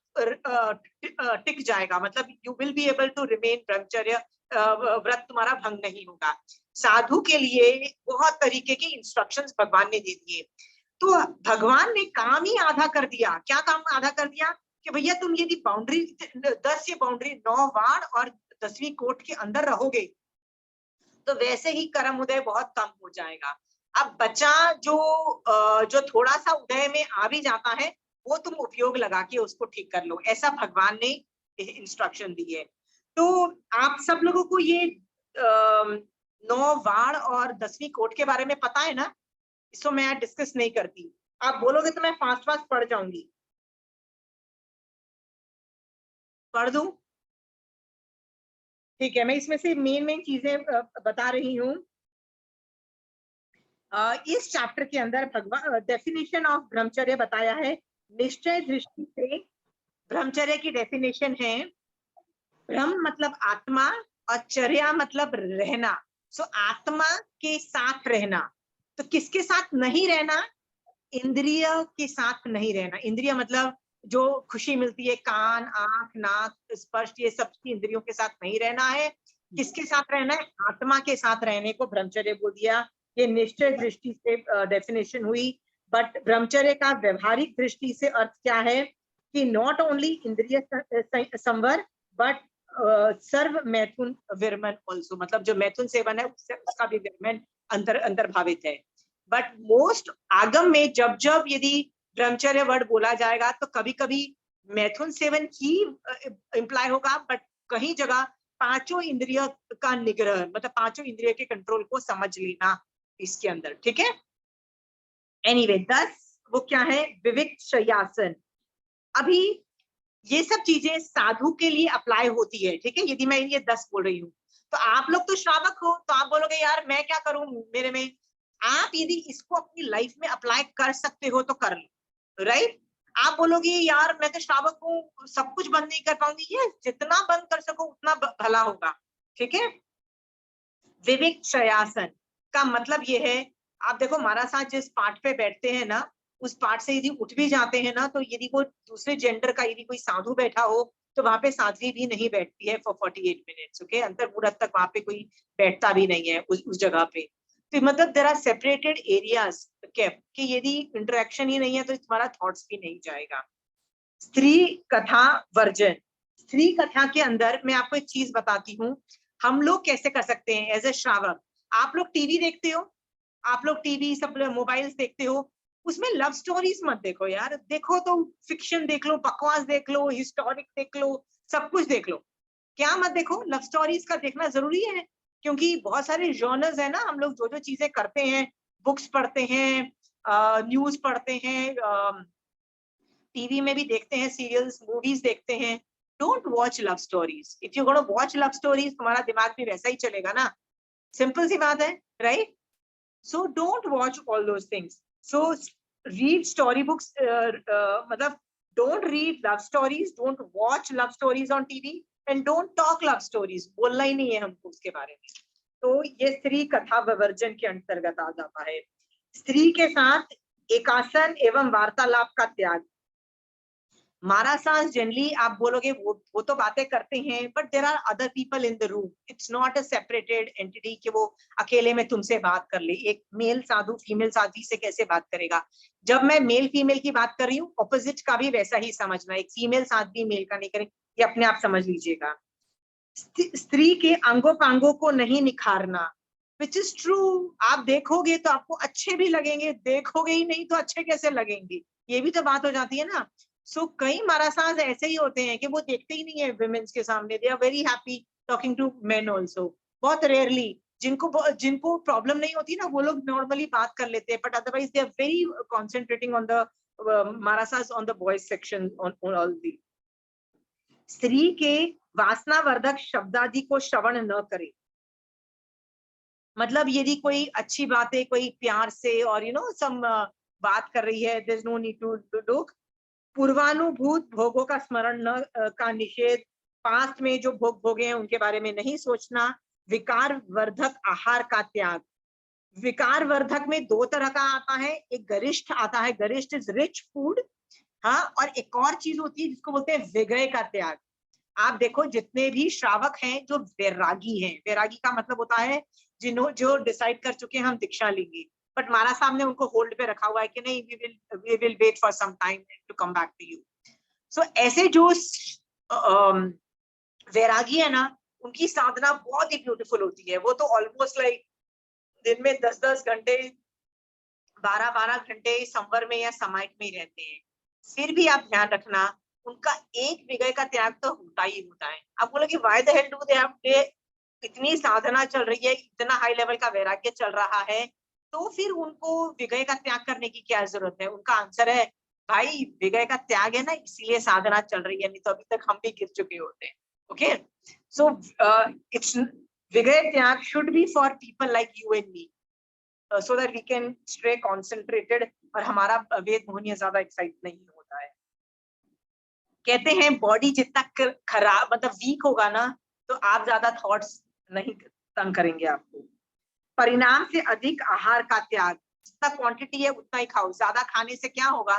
टिक जाएगा, मतलब you will be able to remain ब्रह्मचर्य, व्रत तुम्हारा भंग नहीं होगा। साधु के लिए बहुत तरीके के इंस्ट्रक्शंस भगवान ने दे दिए। तो भगवान ने काम ही आधा कर दिया। क्या काम आधा कर दिया कि भैया तुम यदि बाउंड्री 10 ये बाउंड्री 9 वार और 10वीं कोट के अंदर रहोगे तो वैसे ही कर्म उदय बहुत कम हो जाएगा। अब बचा जो थोड़ा सा उदय में आ भी जाता है वो तुम उपयोग लगा के उसको ठीक कर लो, ऐसा भगवान ने इंस्ट्रक्शन दी है। तो आप सब लोगों को ये 9 वार और 10वीं कोट के बारे में पता है ना, इसको मैं डिस्कस नहीं करती, आप बोलोगे तो मैं फास्ट पढ़ जाऊंगी। पढ़ दूं? ठीक है, मैं इसमें से मेन चीजें बता रही हूँ। इस चैप्टर के अंदर भगवान डेफिनेशन ऑफ ब्रह्मचर्य बताया है। निश्चय दृष्टि से ब्रह्मचर्य की डेफिनेशन है, ब्रह्म मतलब आत्मा और चर्या मतलब रहना। सो आत्मा के साथ रहना, तो किसके साथ नहीं रहना? इंद्रिय के साथ नहीं रहना। इंद्रिय मतलब जो खुशी मिलती है, कान, आंख, नाक, स्पर्श, ये सब की इंद्रियों के साथ नहीं रहना है। किसके साथ रहना है? आत्मा के साथ रहने को ब्रह्मचर्य बोल दिया। ये निश्चय दृष्टि से डेफिनेशन हुई। बट ब्रह्मचर्य का व्यवहारिक दृष्टि से अर्थ क्या है कि नॉट ओनली इंद्रिय संवर बट सर्व मैथुन विरमन ऑल्सो, मतलब जो मैथुन सेवन है उसका भी विरमन अंतर्भावित है। बट मोस्ट आगम में जब यदि ब्रह्मचर्य वर्ड बोला जाएगा तो कभी कभी मैथुन सेवन ही इंप्लाई होगा, बट कहीं जगह 5 इंद्रिय का निग्रह, मतलब 5 इंद्रिय के कंट्रोल को समझ लेना इसके अंदर, ठीक है। एनीवे 10 वो क्या है? विविक्त शय्यासन। अभी ये सब चीजें साधु के लिए अप्लाई होती है, ठीक है। यदि मैं ये 10 बोल रही हूँ तो आप लोग तो श्रावक हो, तो आप बोलोगे यार मैं क्या करूं मेरे में। आप यदि इसको अपनी लाइफ में अप्लाई कर सकते हो तो कर लो, राइट। आप बोलोगे यार मैं तो श्रावक हूँ, सब कुछ बंद नहीं कर पाऊंगी, ये जितना बंद कर सको उतना भला होगा, ठीक है। विविक्त शय्यासन का मतलब ये है, आप देखो महाराज साहब जिस पार्ट पे बैठते हैं ना, उस पार्ट से यदि उठ भी जाते हैं ना, तो यदि वो दूसरे जेंडर का यदि कोई साधु बैठा हो तो वहां पे साध्वी भी नहीं बैठती है फॉर 48 मिनट्स, ओके। अंतर्मुहूर्त तक वहां पे कोई बैठता भी नहीं है उस जगह पे। तो मतलब there are separated areas kept, कि यदि इंटरेक्शन ही नहीं है तो तुम्हारा थॉट्स भी नहीं जाएगा। स्त्री कथा वर्जन। स्त्री कथा के अंदर मैं आपको एक चीज बताती हूँ, हम लोग कैसे कर सकते हैं एज ए श्रावक। आप लोग टीवी देखते हो, आप लोग टीवी सब मोबाइल्स देखते हो, उसमें लव स्टोरीज मत देखो यार। देखो तो फिक्शन देख लो, बकवास देख लो, हिस्टोरिक देख लो, सब कुछ देख लो। क्या मत देखो? लव स्टोरीज का देखना जरूरी है, क्योंकि बहुत सारे जॉनर्स है ना। हम लोग जो चीजें करते हैं, बुक्स पढ़ते हैं, न्यूज पढ़ते हैं, टीवी में भी देखते हैं, सीरियल्स मूवीज देखते हैं। Don't watch love stories. If you gonna watch love stories, तुम्हारा दिमाग भी वैसा ही चलेगा ना, सिंपल सी बात है, right. So don't watch all those things. So read storybooks, मतलब don't read love stories, don't watch love stories on TV, and don't talk love stories. बोलना ही नहीं है हमको उसके बारे में। तो ये स्त्री कथा विवर्जन के अंतर्गत आ जाता है। स्त्री के साथ एकासन एवं वार्तालाप का त्याग। महाराज साहब जनरली आप बोलोगे वो तो बातें करते हैं, but there are other people in the room. It's not a separated entity कि वो अकेले में तुमसे बात कर ले। एक मेल साधु फीमेल साध्वी से कैसे बात करेगा? जब मैं मेल फीमेल की बात कर रही हूँ, ऑपोजिट का भी वैसा ही समझना। एक फीमेल साध्वी मेल का नहीं करे, ये अपने आप समझ लीजिएगा। स्त्री के अंगों पांगों को नहीं निखारना, विच इज ट्रू। आप देखोगे तो आपको अच्छे भी लगेंगे, देखोगे ही नहीं तो अच्छे कैसे लगेंगे, ये भी तो बात हो जाती है ना। सो कई महाराज ऐसे ही होते हैं कि वो देखते ही नहीं है विमेन्स के सामने, they are very happy talking to men also. बहुत रेयरली जिनको प्रॉब्लम नहीं होती ना, वो लोग नॉर्मली बात कर लेते हैं, but otherwise they are very concentrating on the Marasas on the boys section on all the. स्त्री के वासनावर्धक शब्दादि को श्रवण न करे। मतलब यदि कोई अच्छी बातें कोई प्यार से और सम बात कर रही है, there is no need to look. पूर्वानुभूत भोगों का स्मरण न का निषेध, पास्ट में जो भोग भोगे हैं उनके बारे में नहीं सोचना। विकार वर्धक आहार का त्याग। विकार वर्धक में दो तरह का आता है, एक गरिष्ठ आता है, गरिष्ठ इज रिच फूड, हाँ, और एक और चीज होती है जिसको बोलते हैं विगय का त्याग। आप देखो जितने भी श्रावक हैं जो वैरागी हैं, वैरागी का मतलब होता है जो डिसाइड कर चुके हैं हम दीक्षा लेंगे, बट महाराज साहब ने उनको होल्ड पे रखा हुआ है कि नहीं, we will wait for some time to come back to you. So ऐसे जो वैरागी है ना, उनकी साधना बहुत ही ब्यूटीफुल होती है। वो तो ऑलमोस्ट लाइक दिन में 10-10 घंटे 12-12 घंटे संवर में या समाहित में ही रहते हैं। फिर भी आप ध्यान रखना, उनका एक विगय का त्याग तो होता ही होता है। आप बोलो कि why the hell do they have to, इतनी साधना चल रही है, इतना हाई लेवल का वैराग्य चल रहा है, तो फिर उनको विगय का त्याग करने की क्या जरूरत है? उनका आंसर है, भाई विगय का त्याग है ना, इसलिए साधना चल रही है, नहीं तो अभी तक हम भी गिर चुके होते हैं। ओके, सो इट्स विगय त्याग should be for people like you and me, so that we can stay concentrated और हमारा वेद मोहनीय ज्यादा एक्साइट नहीं होता है। कहते हैं बॉडी जितना खराब मतलब वीक होगा ना, तो आप ज्यादा थॉट्स नहीं तंग करेंगे आपको। परिणाम से अधिक आहार का त्याग, जितना क्वांटिटी है उतना ही खाओ, ज्यादा खाने से क्या होगा?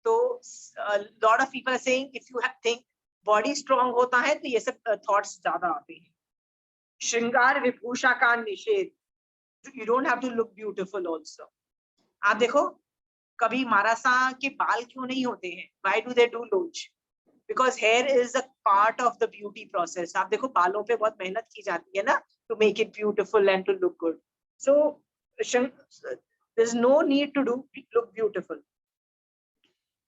तो lot of people are saying if you think body strong होता है तो ये सब थॉट्स ज्यादा आते हैं। श्रृंगार विभूषा का निषेध, you don't have to look beautiful also। आप देखो कभी मारासा के बाल क्यों नहीं होते हैं? Why do they do loach? Because hair is a part of the beauty process। आप देखो बालों पे बहुत मेहनत की जाती है ना, to make it beautiful and to look good। So there's no need to look beautiful।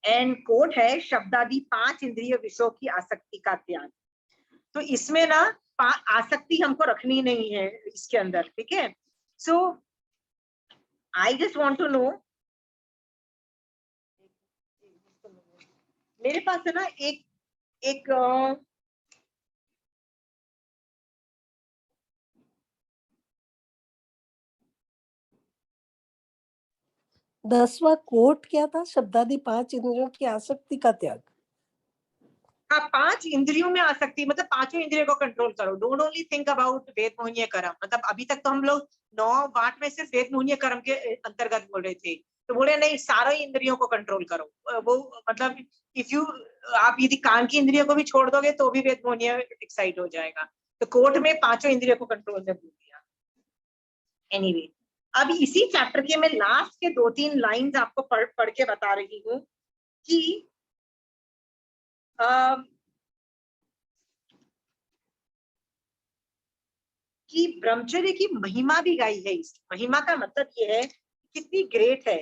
And quote है, शब्दादि 5 इंद्रिय विषयों की आसक्ति का त्याग। तो इसमें ना आसक्ति हमको रखनी नहीं है इसके अंदर, ठीक है? So I just want to know, मेरे पास है ना एक 10वां कोट क्या था? शब्दादि 5 इंद्रियों की आसक्ति का त्याग। हाँ, 5 इंद्रियों में आसक्ति मतलब 5 इंद्रियों को कंट्रोल करो। डोंट ओनली थिंक अबाउट वेद मोहनीय कर्म। मतलब अभी तक तो हम लोग 9 वाट में सिर्फ वेद मोहनीय कर्म के अंतर्गत बोल रहे थे, तो बोले नहीं सारे इंद्रियों को कंट्रोल करो। वो मतलब इफ यू आप यदि कान की इंद्रियों को भी छोड़ दोगे तो भी वेद मोहनीय एक्साइट हो जाएगा। तो कोर्ट में 5 इंद्रियों को कंट्रोल में बोल दिया। एनीवे, अब इसी चैप्टर के मैं लास्ट के 2-3 लाइंस आपको पढ़ के बता रही हूँ कि ब्रह्मचर्य की महिमा भी गाई है। इस महिमा का मतलब ये है कितनी ग्रेट है।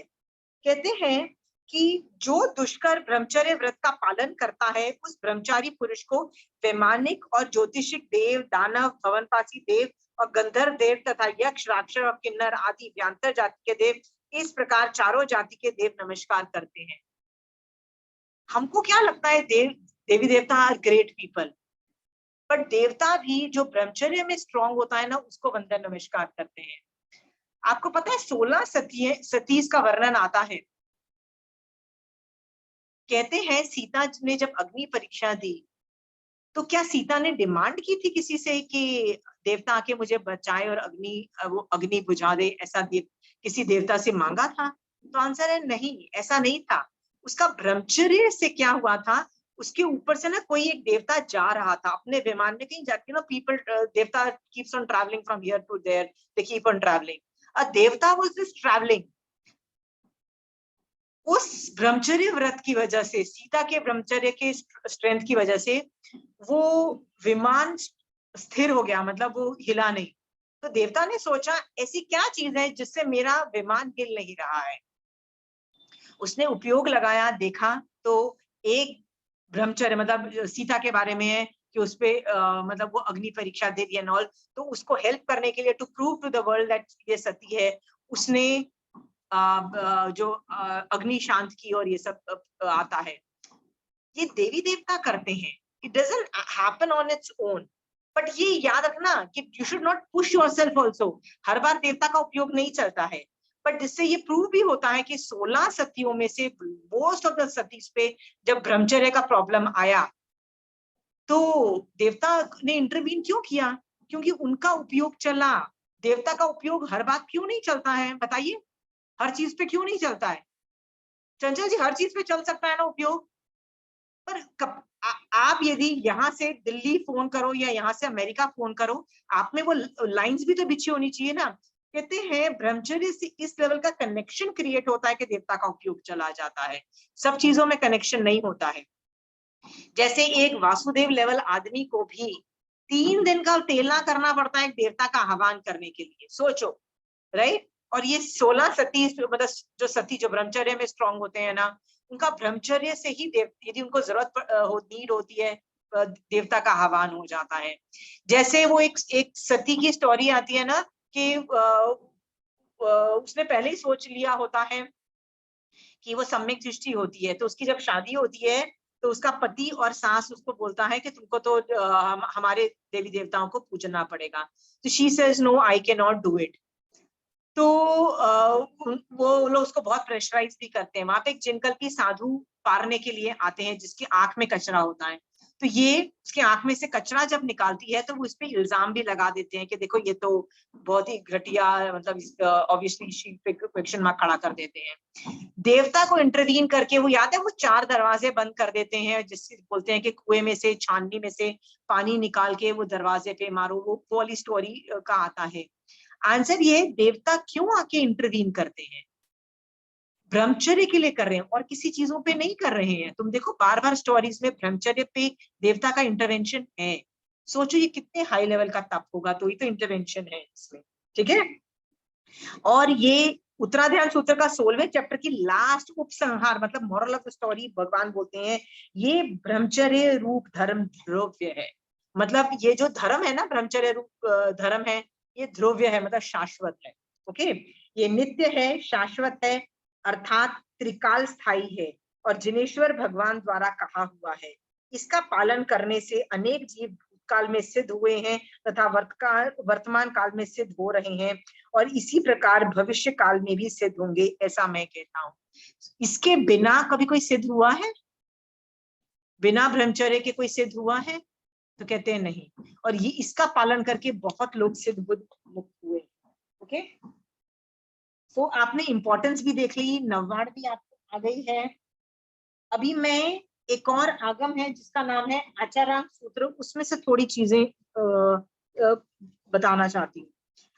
कहते हैं कि जो दुष्कर ब्रह्मचर्य व्रत का पालन करता है, उस ब्रह्मचारी पुरुष को वैमानिक और ज्योतिषिक देव, दानव, भवनपासी देव और गंधर्व देव तथा यक्ष, राक्षस और किन्नर आदि व्यांतर जाति के देव, इस प्रकार चारों जाति के देव नमस्कार करते हैं। हमको क्या लगता है देवी देवता आर ग्रेट पीपल, बट देवता भी जो ब्रह्मचर्य में स्ट्रांग होता है ना, उसको वंदन नमस्कार करते हैं। आपको पता है 16 सतीज का वर्णन आता है। कहते हैं सीता ने जब अग्नि परीक्षा दी तो क्या सीता ने डिमांड की थी किसी से कि देवता आके मुझे बचाए और वो अग्नि बुझा दे, ऐसा किसी देवता से मांगा था? तो आंसर है नहीं, ऐसा नहीं था। उसका ब्रह्मचर्य से क्या हुआ था, उसके ऊपर से ना कोई एक देवता जा रहा था अपने विमान में कहीं जाके ना, पीपल देवता keeps on travelling from here to there, they keep on travelling. A देवता वाज जस्ट ट्रैवलिंग। उस ब्रह्मचर्य व्रत की वजह से, सीता के ब्रह्मचर्य के स्ट्रेंथ की वजह से वो विमान स्थिर हो गया, मतलब वो हिला नहीं। तो देवता ने सोचा ऐसी क्या चीज है जिससे मेरा विमान हिल नहीं रहा है। उसने उपयोग लगाया, देखा तो एक ब्रह्मचर्य मतलब सीता के बारे में है कि उसपे मतलब वो अग्नि परीक्षा दे दी एंड ऑल। तो उसको हेल्प करने के लिए, to prove to the world that ये सती है, उसने जो अग्नि शांत की और ये सब आता है, ये देवी देवता करते हैं। It doesn't happen on its own. But ये याद रखना कि you should not push yourself also. हर बार देवता का उपयोग नहीं चलता है, बट जिससे ये प्रूव भी होता है कि 16 सतियों में से मोस्ट ऑफ द सतीज पे जब ब्रह्मचर्य का प्रॉब्लम आया तो देवता ने इंटरवीन क्यों किया? क्योंकि उनका उपयोग चला। देवता का उपयोग हर बात क्यों नहीं चलता है? बताइए, हर चीज पे क्यों नहीं चलता है? चंचल जी, हर चीज पे चल सकता है ना उपयोग, पर आप यदि यहाँ से दिल्ली फोन करो या यहाँ से अमेरिका फोन करो, आप में वो लाइंस भी तो बिछी होनी चाहिए ना। कहते हैं ब्रह्मचर्य से इस लेवल का कनेक्शन क्रिएट होता है कि देवता का उपयोग चला जाता है। सब चीजों में कनेक्शन नहीं होता है। जैसे एक वासुदेव लेवल आदमी को भी 3 दिन का तेलना करना पड़ता है एक देवता का आह्वान करने के लिए, सोचो, राइट। और ये 16 सती, मतलब जो सती जो ब्रह्मचर्य में स्ट्रांग होते हैं ना, उनका ब्रह्मचर्य से ही यदि उनको जरूरत नीड होती है, देवता का आह्वान हो जाता है। जैसे वो एक सती की स्टोरी आती है ना कि उसने पहले ही सोच लिया होता है कि वो सम्यक दृष्टि होती है, तो उसकी जब शादी होती है तो उसका पति और सास उसको बोलता है कि तुमको तो हमारे देवी देवताओं को पूजना पड़ेगा। तो she says no, I cannot not it इट। तो वो लोग उसको बहुत प्रेशराइज भी करते हैं। वहां पे एक जिनकल्पी साधु पारने के लिए आते हैं जिसकी आंख में कचरा होता है, तो ये उसकी आंख में से कचरा जब निकालती है तो वो इस पे इल्जाम भी लगा देते हैं कि देखो ये तो बहुत ही घटिया, मतलब ऑब्वियसली क्वेश्चन मार्क खड़ा कर देते हैं। देवता को इंटरवीन करके वो याद है वो 4 दरवाजे बंद कर देते हैं, जिससे बोलते हैं कि कुएं में से, छाननी में से पानी निकाल के वो दरवाजे पे मारो। वो वाली स्टोरी का आता है। आंसर ये, देवता क्यों आके इंटरवीन करते हैं? ब्रह्मचर्य के लिए कर रहे हैं और किसी चीजों पे नहीं कर रहे हैं। तुम देखो बार बार स्टोरीज में ब्रह्मचर्य पे देवता का इंटरवेंशन है। सोचो ये कितने हाई लेवल का तप होगा, तो ये तो इंटरवेंशन है इसमें, ठीक है। और ये उत्तराध्यान सूत्र का 16वें चैप्टर की लास्ट उपसंहार, मतलब मोरल ऑफ द स्टोरी, भगवान बोलते हैं ये ब्रह्मचर्य रूप धर्म द्रव्य है। मतलब ये जो धर्म है ना, ब्रह्मचर्य रूप धर्म है, ये द्रव्य है, मतलब शाश्वत है। ओके, ये नित्य है, शाश्वत है, अर्थात त्रिकाल स्थायी है और जिनेश्वर भगवान द्वारा कहा हुआ है। इसका पालन करने से अनेक जीव काल में सिद्ध हुए हैं तथा वर्तमान काल में सिद्ध हो रहे हैं और इसी प्रकार भविष्य काल में भी सिद्ध होंगे, ऐसा मैं कहता हूँ। इसके बिना कभी कोई सिद्ध हुआ है? बिना ब्रह्मचर्य के कोई सिद्ध हुआ है? तो कहते हैं नहीं। और ये इसका पालन करके बहुत लोग सिद्ध बुद्ध मुक्त हुए। ओके, तो आपने इंपॉर्टेंस भी देख ली, नववाड़ भी आपको आ गई है। अभी मैं एक और आगम है जिसका नाम है आचारांग सूत्र, उसमें से थोड़ी चीजें बताना चाहती हूँ।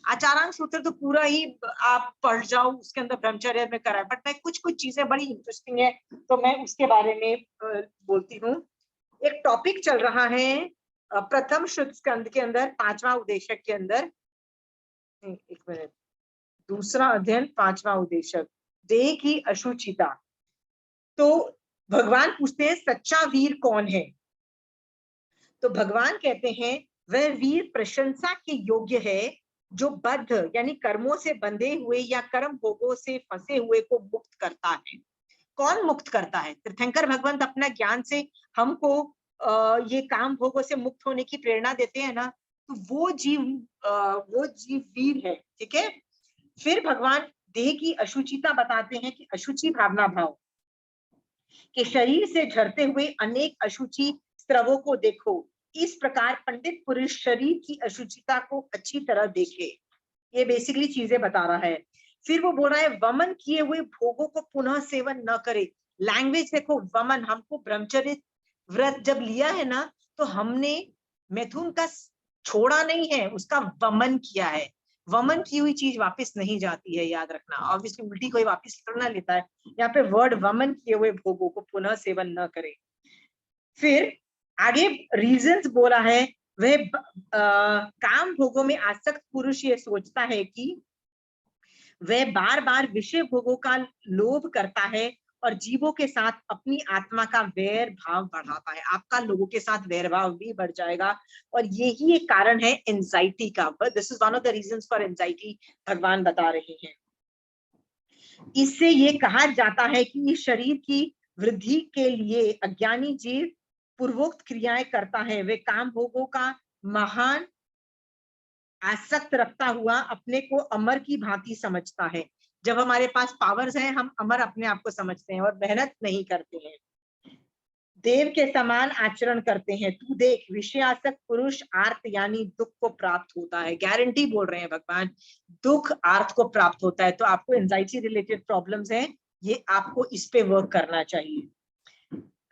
आचारांग सूत्र तो पूरा ही आप पढ़ जाओ, उसके अंदर ब्रह्मचर्य में करा है, बट मैं कुछ चीजें बड़ी इंटरेस्टिंग है तो मैं उसके बारे में बोलती हूँ। एक टॉपिक चल रहा है प्रथम शुद्ध स्कंद के अंदर 5वां उद्देशक के अंदर, एक मिनट, दूसरा अध्ययन 5वां उद्देशक, देह की अशुचिता। तो भगवान पूछते हैं सच्चा वीर कौन है? तो भगवान कहते हैं वह वीर प्रशंसा के योग्य है जो बद्ध यानी कर्मों से बंधे हुए या कर्म भोगों से फंसे हुए को मुक्त करता है। कौन मुक्त करता है? तीर्थंकर भगवंत अपना ज्ञान से हमको ये काम भोगों से मुक्त होने की प्रेरणा देते हैं ना, तो वो जीव वीर है, ठीक है। फिर भगवान देह की अशुचिता बताते हैं कि अशुचि भावना भाव कि शरीर से झरते हुए अनेक अशुचि स्त्रवों को देखो, इस प्रकार पंडित पुरुष शरीर की अशुचिता को अच्छी तरह देखे। ये बेसिकली चीजें बता रहा है। फिर वो बोल रहा है वमन किए हुए भोगों को पुनः सेवन न करे। लैंग्वेज देखो, वमन, हमको ब्रह्मचर्य व्रत जब लिया है ना, तो हमने मैथुन का छोड़ा नहीं है, उसका वमन किया है। वमन की हुई चीज वापस नहीं जाती है, याद रखना। ऑब्वियसली उल्टी कोई वापस करना लेता है, यहाँ पे वर्ड वमन किए हुए भोगों को पुनः सेवन न करे। फिर आगे रीजंस बोला है, वह काम भोगों में आसक्त पुरुष ये सोचता है कि वह बार बार विषय भोगों का लोभ करता है और जीवों के साथ अपनी आत्मा का वैर भाव बढ़ाता है। आपका लोगों के साथ वैर भाव भी बढ़ जाएगा और यही एक कारण है एंजाइटी का। This is one of the reasons for anxiety, भगवान बता रहे हैं। इससे ये कहा जाता है कि शरीर की वृद्धि के लिए अज्ञानी जीव पूर्वोक्त क्रियाएं करता है, वे काम भोगों का महान आसक्त रखता हुआ अपने को अमर की भांति समझता है। जब हमारे पास पावर्स हैं, हम अमर अपने आप को समझते हैं और मेहनत नहीं करते हैं, देव के समान आचरण करते हैं। तू देख, विषयासक्त पुरुष आर्त यानी दुख को प्राप्त होता है। गारंटी बोल रहे हैं भगवान, दुख आर्त को प्राप्त होता है। तो आपको एंजाइटी रिलेटेड प्रॉब्लम्स हैं, ये आपको इस पे वर्क करना चाहिए।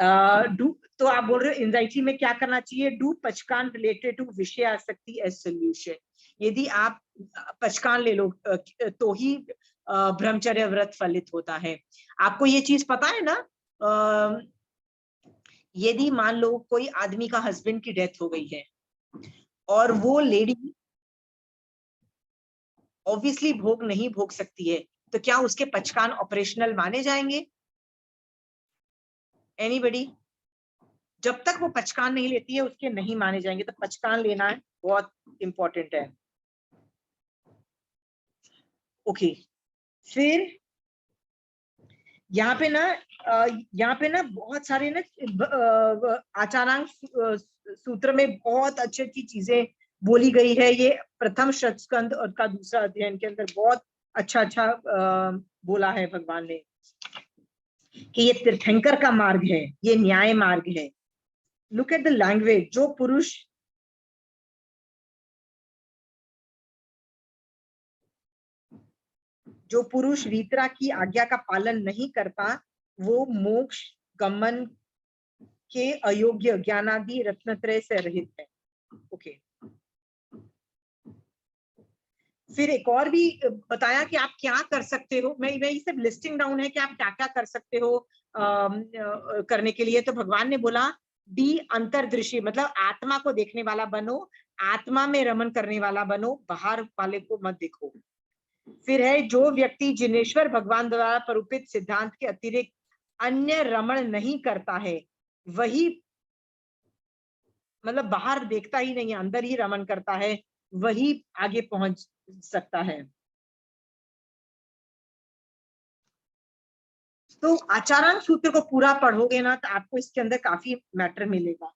तो आप बोल रहे हो एंजाइटी में क्या करना चाहिए? डू पचकान रिलेटेड टू विषय आसक्ति एज सोल्यूशन। यदि आप पचकान ले लो तो ही ब्रह्मचर्य व्रत फलित होता है। आपको ये चीज पता है ना, यदि मान लो कोई आदमी का हस्बैंड की डेथ हो गई है और वो लेडी ऑब्वियसली भोग नहीं भोग सकती है, तो क्या उसके पचकान ऑपरेशनल माने जाएंगे? एनीबडी? जब तक वो पचकान नहीं लेती है उसके नहीं माने जाएंगे। तो पचकान लेना है, बहुत इंपॉर्टेंट है। ओके, फिर यहाँ पे ना बहुत सारे ना आचारांग सूत्र में बहुत अच्छी अच्छी चीजें बोली गई है। ये प्रथम शतस्कंद और का दूसरा अध्ययन के अंदर बहुत अच्छा बोला है भगवान ने कि ये तीर्थंकर का मार्ग है, ये न्याय मार्ग है। Look at the language. जो पुरुष वीतरा की आज्ञा का पालन नहीं करता, वो मोक्ष गमन के अयोग्य, ज्ञानादि रत्नत्रय से रहित है। ओके, फिर एक और भी बताया कि आप क्या कर सकते हो। मैं ये सब लिस्टिंग डाउन है कि आप क्या क्या कर सकते हो करने के लिए। तो भगवान ने बोला बी अंतर्दृष्टि, मतलब आत्मा को देखने वाला बनो, आत्मा में रमन करने वाला बनो, बाहर वाले को मत देखो। फिर है जो व्यक्ति जिनेश्वर भगवान द्वारा परूपित सिद्धांत के अतिरिक्त अन्य रमण नहीं करता है, वही मतलब बाहर देखता ही नहीं है, अंदर ही रमन करता है, वही आगे पहुंच सकता है। तो आचारांग सूत्र को पूरा पढ़ोगे ना तो आपको इसके अंदर काफी मैटर मिलेगा।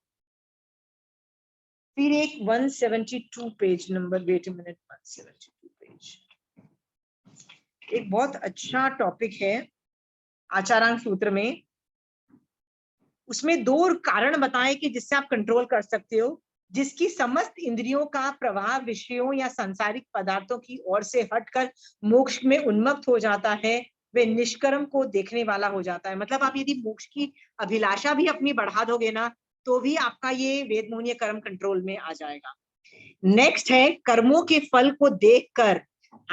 फिर एक 172 page number, wait a minute, 172 page, एक बहुत अच्छा टॉपिक है आचारांग सूत्र में। उसमें 2 कारण बताए कि जिससे आप कंट्रोल कर सकते हो। जिसकी समस्त इंद्रियों का प्रवाह विषयों या सांसारिक पदार्थों की ओर से हटकर मोक्ष में उन्मुक्त हो जाता है, वे निष्कर्म को देखने वाला हो जाता है। मतलब आप यदि मोक्ष की अभिलाषा भी अपनी बढ़ा दोगे ना, तो भी आपका ये वेद मोहनीय कर्म कंट्रोल में आ जाएगा। नेक्स्ट है कर्मों के फल को देखकर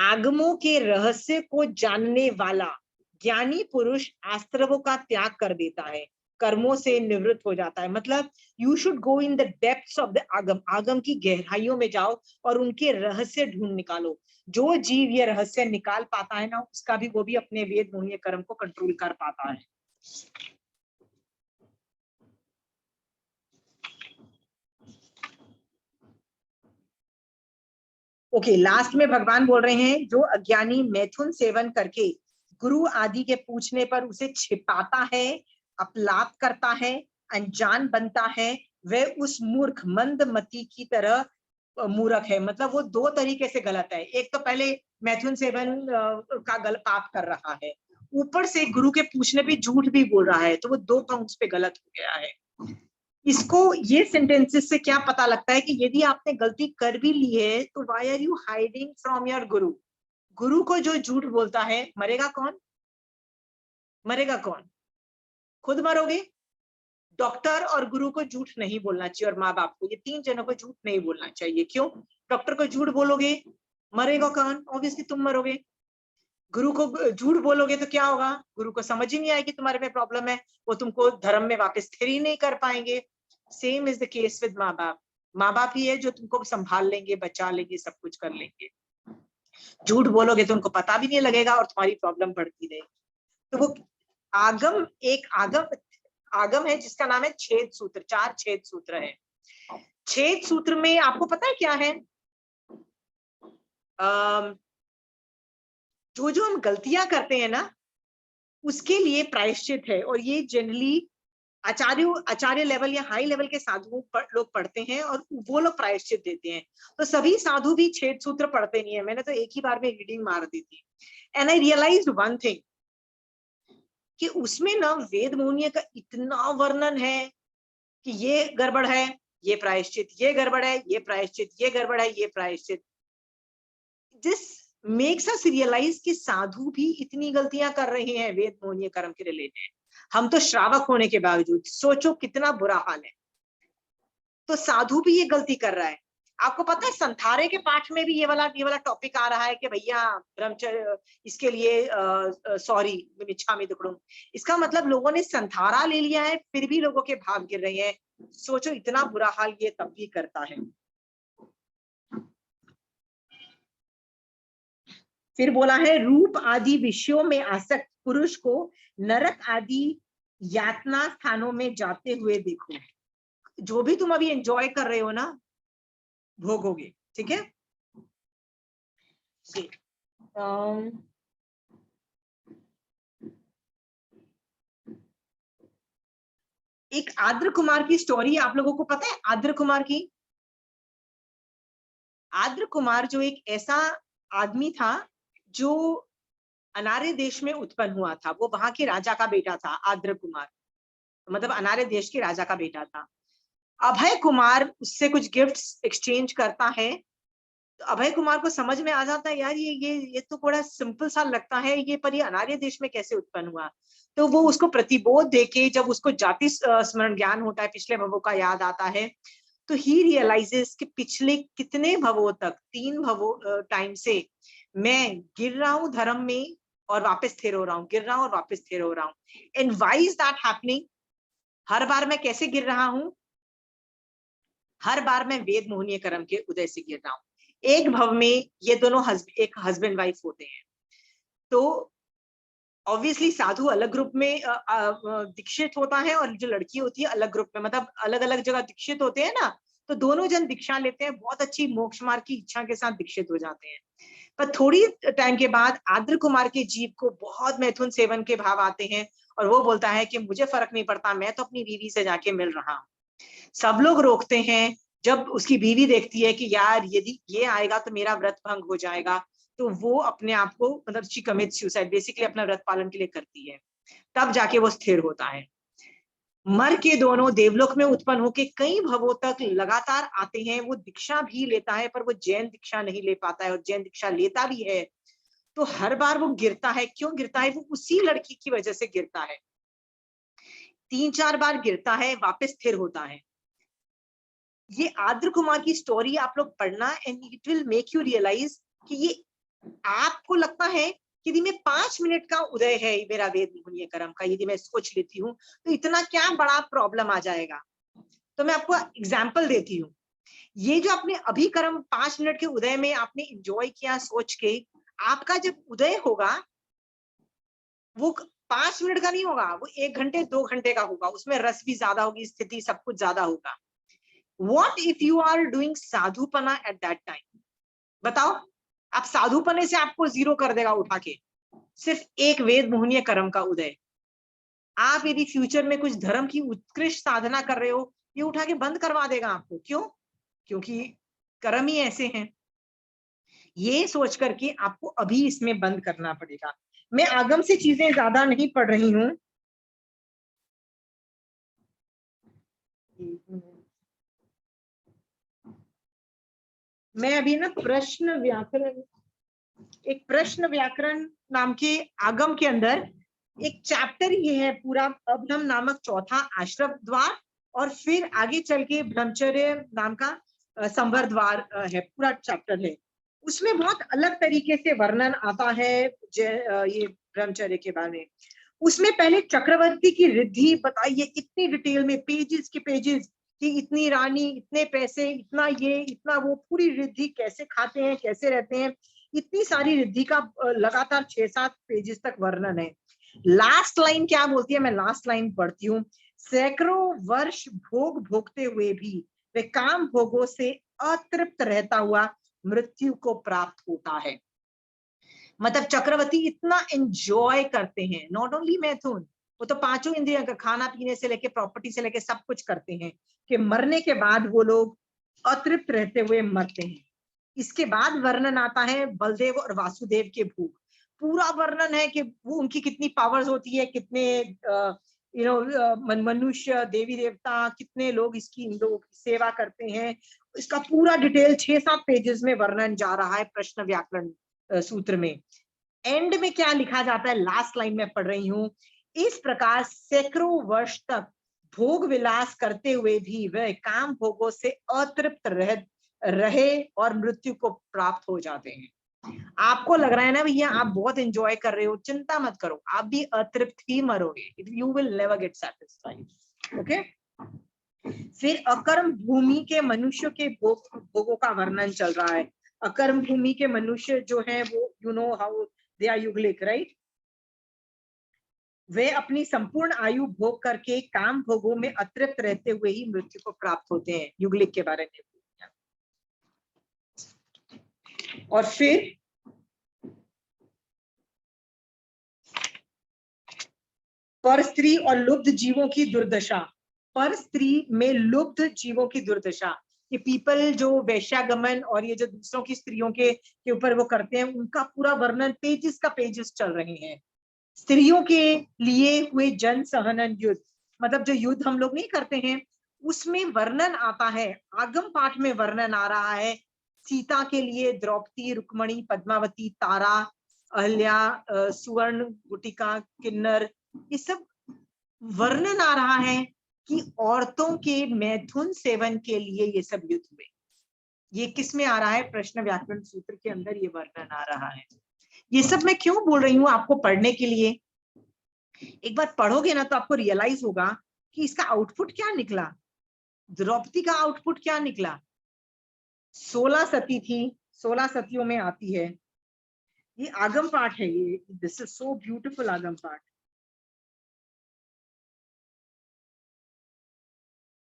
आगमों के रहस्य को जानने वाला ज्ञानी पुरुष आस्त्रवों का त्याग कर देता है, कर्मों से निवृत्त हो जाता है। मतलब you should go in the depths of the आगम, आगम की गहराइयों में जाओ और उनके रहस्य ढूंढ निकालो। जो जीव ये रहस्य निकाल पाता है ना, उसका भी वो भी अपने वेद मोहनीय कर्म को कंट्रोल कर पाता है। ओके, लास्ट में भगवान बोल रहे हैं जो अज्ञानी मैथुन सेवन करके गुरु आदि के पूछने पर उसे छिपाता है, अपलाप करता है, अनजान बनता है, वह उस मूर्ख मंदमती की तरह मूर्ख है। मतलब वो 2 तरीके से गलत है। एक तो पहले मैथुन सेवन का गलत पाप कर रहा है, ऊपर से गुरु के पूछने पे झूठ भी बोल रहा है, तो वो 2 काउंट्स पे गलत हो गया है। इसको ये सेंटेंसेस से क्या पता लगता है कि यदि आपने गलती कर भी ली है तो why are you hiding from your guru? गुरु को जो झूठ बोलता है, मरेगा कौन? मरेगा कौन? खुद मरोगे। डॉक्टर और गुरु को झूठ नहीं बोलना चाहिए, और माँ बाप को, ये 3 जनों को झूठ नहीं बोलना चाहिए। क्यों? डॉक्टर को झूठ बोलोगे, मरेगा कौन? ऑब्वियसली तुम मरोगे। गुरु को झूठ बोलोगे तो क्या होगा? गुरु को समझ ही नहीं आएगी तुम्हारे में प्रॉब्लम है, वो तुमको धर्म में वापस स्थिर ही नहीं कर पाएंगे। Same is the case with माँ बाप। माँ बाप ही है जो तुमको संभाल लेंगे, बचा लेंगे, सब कुछ कर लेंगे। झूठ बोलोगे तो उनको पता भी नहीं लगेगा और तुम्हारी प्रॉब्लम बढ़ती रहेगी। तो वो आगम, एक आगम है जिसका नाम है छेद सूत्र। 4 छेद सूत्र है। छेद सूत्र में आपको पता है क्या है? जो जो हम गलतियां करते हैं ना, उसके लिए प्रायश्चित है। और ये जनरली आचार्य लेवल या हाई लेवल के साधुओं लोग पढ़ते हैं और वो लोग प्रायश्चित देते हैं। तो सभी साधु भी छेद सूत्र पढ़ते नहीं है। मैंने तो एक ही बार में रीडिंग मार दी थी। And I realised one thing, कि उसमें ना वेद मोहनीय का इतना वर्णन है कि ये गड़बड़ है, ये प्रायश्चित, ये गड़बड़ है, ये प्रायश्चित, ये गड़बड़ है, ये प्रायश्चित। दिस मेक्स अस रियलाइज कि साधु भी इतनी गलतियां कर रहे हैं वेद मोहनीय कर्म के रिलेटेड। हम तो श्रावक होने के बावजूद, सोचो कितना बुरा हाल है। तो साधु भी ये गलती कर रहा है। आपको पता है संथारे के पाठ में भी ये वाला टॉपिक आ रहा है कि भैया ब्रह्मचर्य, इसके लिए सॉरी मिच्छामि दुक्कडम। इसका मतलब लोगों ने संथारा ले लिया है, फिर भी लोगों के भाव गिर रहे हैं। सोचो इतना बुरा हाल ये तब भी करता है। फिर बोला है, रूप आदि विषयों में आसक्त पुरुष को नरक आदि यातना स्थानों में जाते हुए देखो। जो भी तुम अभी एंजॉय कर रहे हो ना, भोगोगे। ठीक है। एक आद्र कुमार की स्टोरी आप लोगों को पता है? आद्र कुमार की, आद्र कुमार जो एक ऐसा आदमी था जो अनार्य देश में उत्पन्न हुआ था। वो वहां के राजा का बेटा था। आद्र कुमार मतलब अनार्य देश के राजा का बेटा था। अभय कुमार उससे कुछ गिफ्ट्स एक्सचेंज करता है। तो अभय कुमार को समझ में आ जाता है, यार ये तो बड़ा सिंपल सा लगता है ये, पर ये अनार्य देश में कैसे उत्पन्न हुआ। तो वो उसको प्रतिबोध देके, जब उसको जाति स्मरण ज्ञान होता है, पिछले भवों का याद आता है, तो ही रियलाइजेस कि पिछले कितने भवों तक, 3 भवों टाइम से मैं गिर रहा हूं धर्म में और वापस स्थिर हो रहा हूँ, गिर रहा हूँ और वापस स्थिर हो रहा हूँ। And why is that happening? हर बार मैं कैसे गिर रहा हूं? हर बार मैं वेद मोहनीय कर्म के उदय से गिर रहा हूं। एक भव में ये दोनों एक हस्बैंड वाइफ होते हैं। तो ऑब्वियसली साधु अलग ग्रुप में दीक्षित होता है और जो लड़की होती है अलग ग्रुप में, मतलब अलग अलग जगह दीक्षित होते हैं ना। तो दोनों जन दीक्षा लेते हैं, बहुत अच्छी मोक्ष मार्ग की इच्छा के साथ दीक्षित हो जाते हैं। पर थोड़ी टाइम के बाद आद्र कुमार के जीव को बहुत मैथुन सेवन के भाव आते हैं और वो बोलता है कि मुझे फर्क नहीं पड़ता, मैं तो अपनी बीवी से जाके मिल रहा हूँ। सब लोग रोकते हैं। जब उसकी बीवी देखती है कि यार यदि ये आएगा तो मेरा व्रत भंग हो जाएगा, तो वो अपने आप को मतलब शी कमिट्स सुसाइड, बेसिकली अपना व्रत पालन के लिए करती है। तब जाके वो स्थिर होता है। मर के दोनों देवलोक में उत्पन्न होके कई भवों तक लगातार आते हैं। वो दीक्षा भी लेता है, पर वो जैन दीक्षा नहीं ले पाता है, और जैन दीक्षा लेता भी है तो हर बार वो गिरता है। क्यों गिरता है? वो उसी लड़की की वजह से गिरता है। 3-4 बार गिरता है, वापस स्थिर होता है। ये आद्र कुमार की स्टोरी आप लोग पढ़ना, and it will make you realise कि ये आपको लगता है कि यदि मैं 5 मिनट का उदय है मेरा वेद मोहनीय कर्म का, यदि मैं सोच लेती हूँ तो इतना क्या बड़ा प्रॉब्लम आ जाएगा। तो मैं आपको एग्जाम्पल देती हूँ। ये जो आपने अभी कर्म 5 मिनट के उदय में आपने एंजॉय किया सोच के, आपका जब उदय होगा वो 5 मिनट का नहीं होगा, वो 1 घंटे 2 घंटे का होगा। उसमें रस भी ज्यादा होगी, स्थिति सब कुछ ज्यादा होगा। What if you are doing साधुपना at that time? बताओ, आप साधुपने से आपको 0 कर देगा उठा के, सिर्फ एक वेद मोहनीय कर्म का उदय। आप यदि फ्यूचर में कुछ धर्म की उत्कृष्ट साधना कर रहे हो, ये उठा के बंद करवा देगा आपको। क्यों? क्योंकि कर्म ही ऐसे हैं। ये सोच करके आपको अभी इसमें बंद करना पड़ेगा। मैं आगम से चीजें ज्यादा नहीं पढ़ रही हूँ। मैं अभी ना एक प्रश्न व्याकरण नाम के आगम के अंदर एक चैप्टर ये है पूरा, अभ्रम नामक चौथा आश्रम द्वार, और फिर आगे चल के ब्रह्मचर्य नाम का संवर द्वार है, पूरा चैप्टर है। उसमें बहुत अलग तरीके से वर्णन आता है ये ब्रह्मचर्य के बारे में। उसमें पहले चक्रवर्ती की रिद्धि बताइए, इतनी डिटेल में, पेजेस के पेजेस, कि इतनी रानी, इतने पैसे, इतना ये, इतना वो, पूरी रिद्धि, कैसे खाते हैं, कैसे रहते हैं, इतनी सारी रिद्धि का लगातार 6-7 पेजेस तक वर्णन है। लास्ट लाइन क्या बोलती है? मैं लास्ट लाइन पढ़ती हूँ। सैकड़ों वर्ष भोग भोगते हुए भी वे काम भोगों से अतृप्त रहता हुआ मृत्यु को प्राप्त होता है। मतलब चक्रवर्ती इतना एंजॉय करते हैं, नॉट ओनली मैथुन, वो तो पांचों इंद्रियों का, खाना पीने से लेके प्रॉपर्टी से लेके सब कुछ करते हैं, कि मरने के बाद वो लोग अतृप्त रहते हुए मरते हैं। इसके बाद वर्णन आता है बलदेव और वासुदेव के भूख, पूरा वर्णन है कि वो उनकी कितनी पावर्स होती है, कितने मनुष्य देवी देवता कितने लोग इसकी इन लोगों की सेवा करते हैं। इसका पूरा डिटेल 6-7 पेजेस में वर्णन जा रहा है प्रश्न व्याकरण सूत्र में। एंड में क्या लिखा जाता है, लास्ट लाइन में पढ़ रही हूं, इस प्रकार सैकड़ों वर्ष तक भोग विलास करते हुए भी वह काम भोगों से अतृप्त रहे और मृत्यु को प्राप्त हो जाते हैं। आपको लग रहा है ना भैया आप बहुत एंजॉय कर रहे हो, चिंता मत करो, आप भी अतृप्त ही मरोगे, you will never get satisfied. Okay, फिर अकर्म भूमि के मनुष्य के भोगों का वर्णन चल रहा है। अकर्म भूमि के मनुष्य जो है वो you know how they are युगलिक, राइट? वे अपनी संपूर्ण आयु भोग करके काम भोगों में अतृप्त रहते हुए ही मृत्यु को प्राप्त होते हैं, युगलिक के बारे में। और फिर पर स्त्री और लुब्ध जीवों की दुर्दशा, पर स्त्री में लुब्ध जीवों की दुर्दशा, ये पीपल जो वैश्यागमन और ये जो दूसरों की स्त्रियों के ऊपर वो करते हैं, उनका पूरा वर्णन पेजेस का पेजेस चल रहे हैं। स्त्रियों के लिए हुए जन सहनन युद्ध, मतलब जो युद्ध हम लोग नहीं करते हैं उसमें वर्णन आता है, आगम पाठ में वर्णन आ रहा है। सीता के लिए द्रौपदी, रुक्मणी, पद्मावती, तारा, अहल्या, सुवर्ण गुटिका, किन्नर, ये सब वर्णन आ रहा है कि औरतों के मैथुन सेवन के लिए ये सब युद्ध हुए। ये किस में आ रहा है, प्रश्न व्याकरण सूत्र के अंदर ये वर्णन आ रहा है। ये सब मैं क्यों बोल रही हूँ आपको पढ़ने के लिए, एक बार पढ़ोगे ना तो आपको रियलाइज होगा कि इसका आउटपुट क्या निकला, द्रौपदी का आउटपुट क्या निकला। 16 सती थी, 16 सतियों में आती है, ये आगम पाठ है, ये दिस इज सो ब्यूटीफुल आगम पाठ।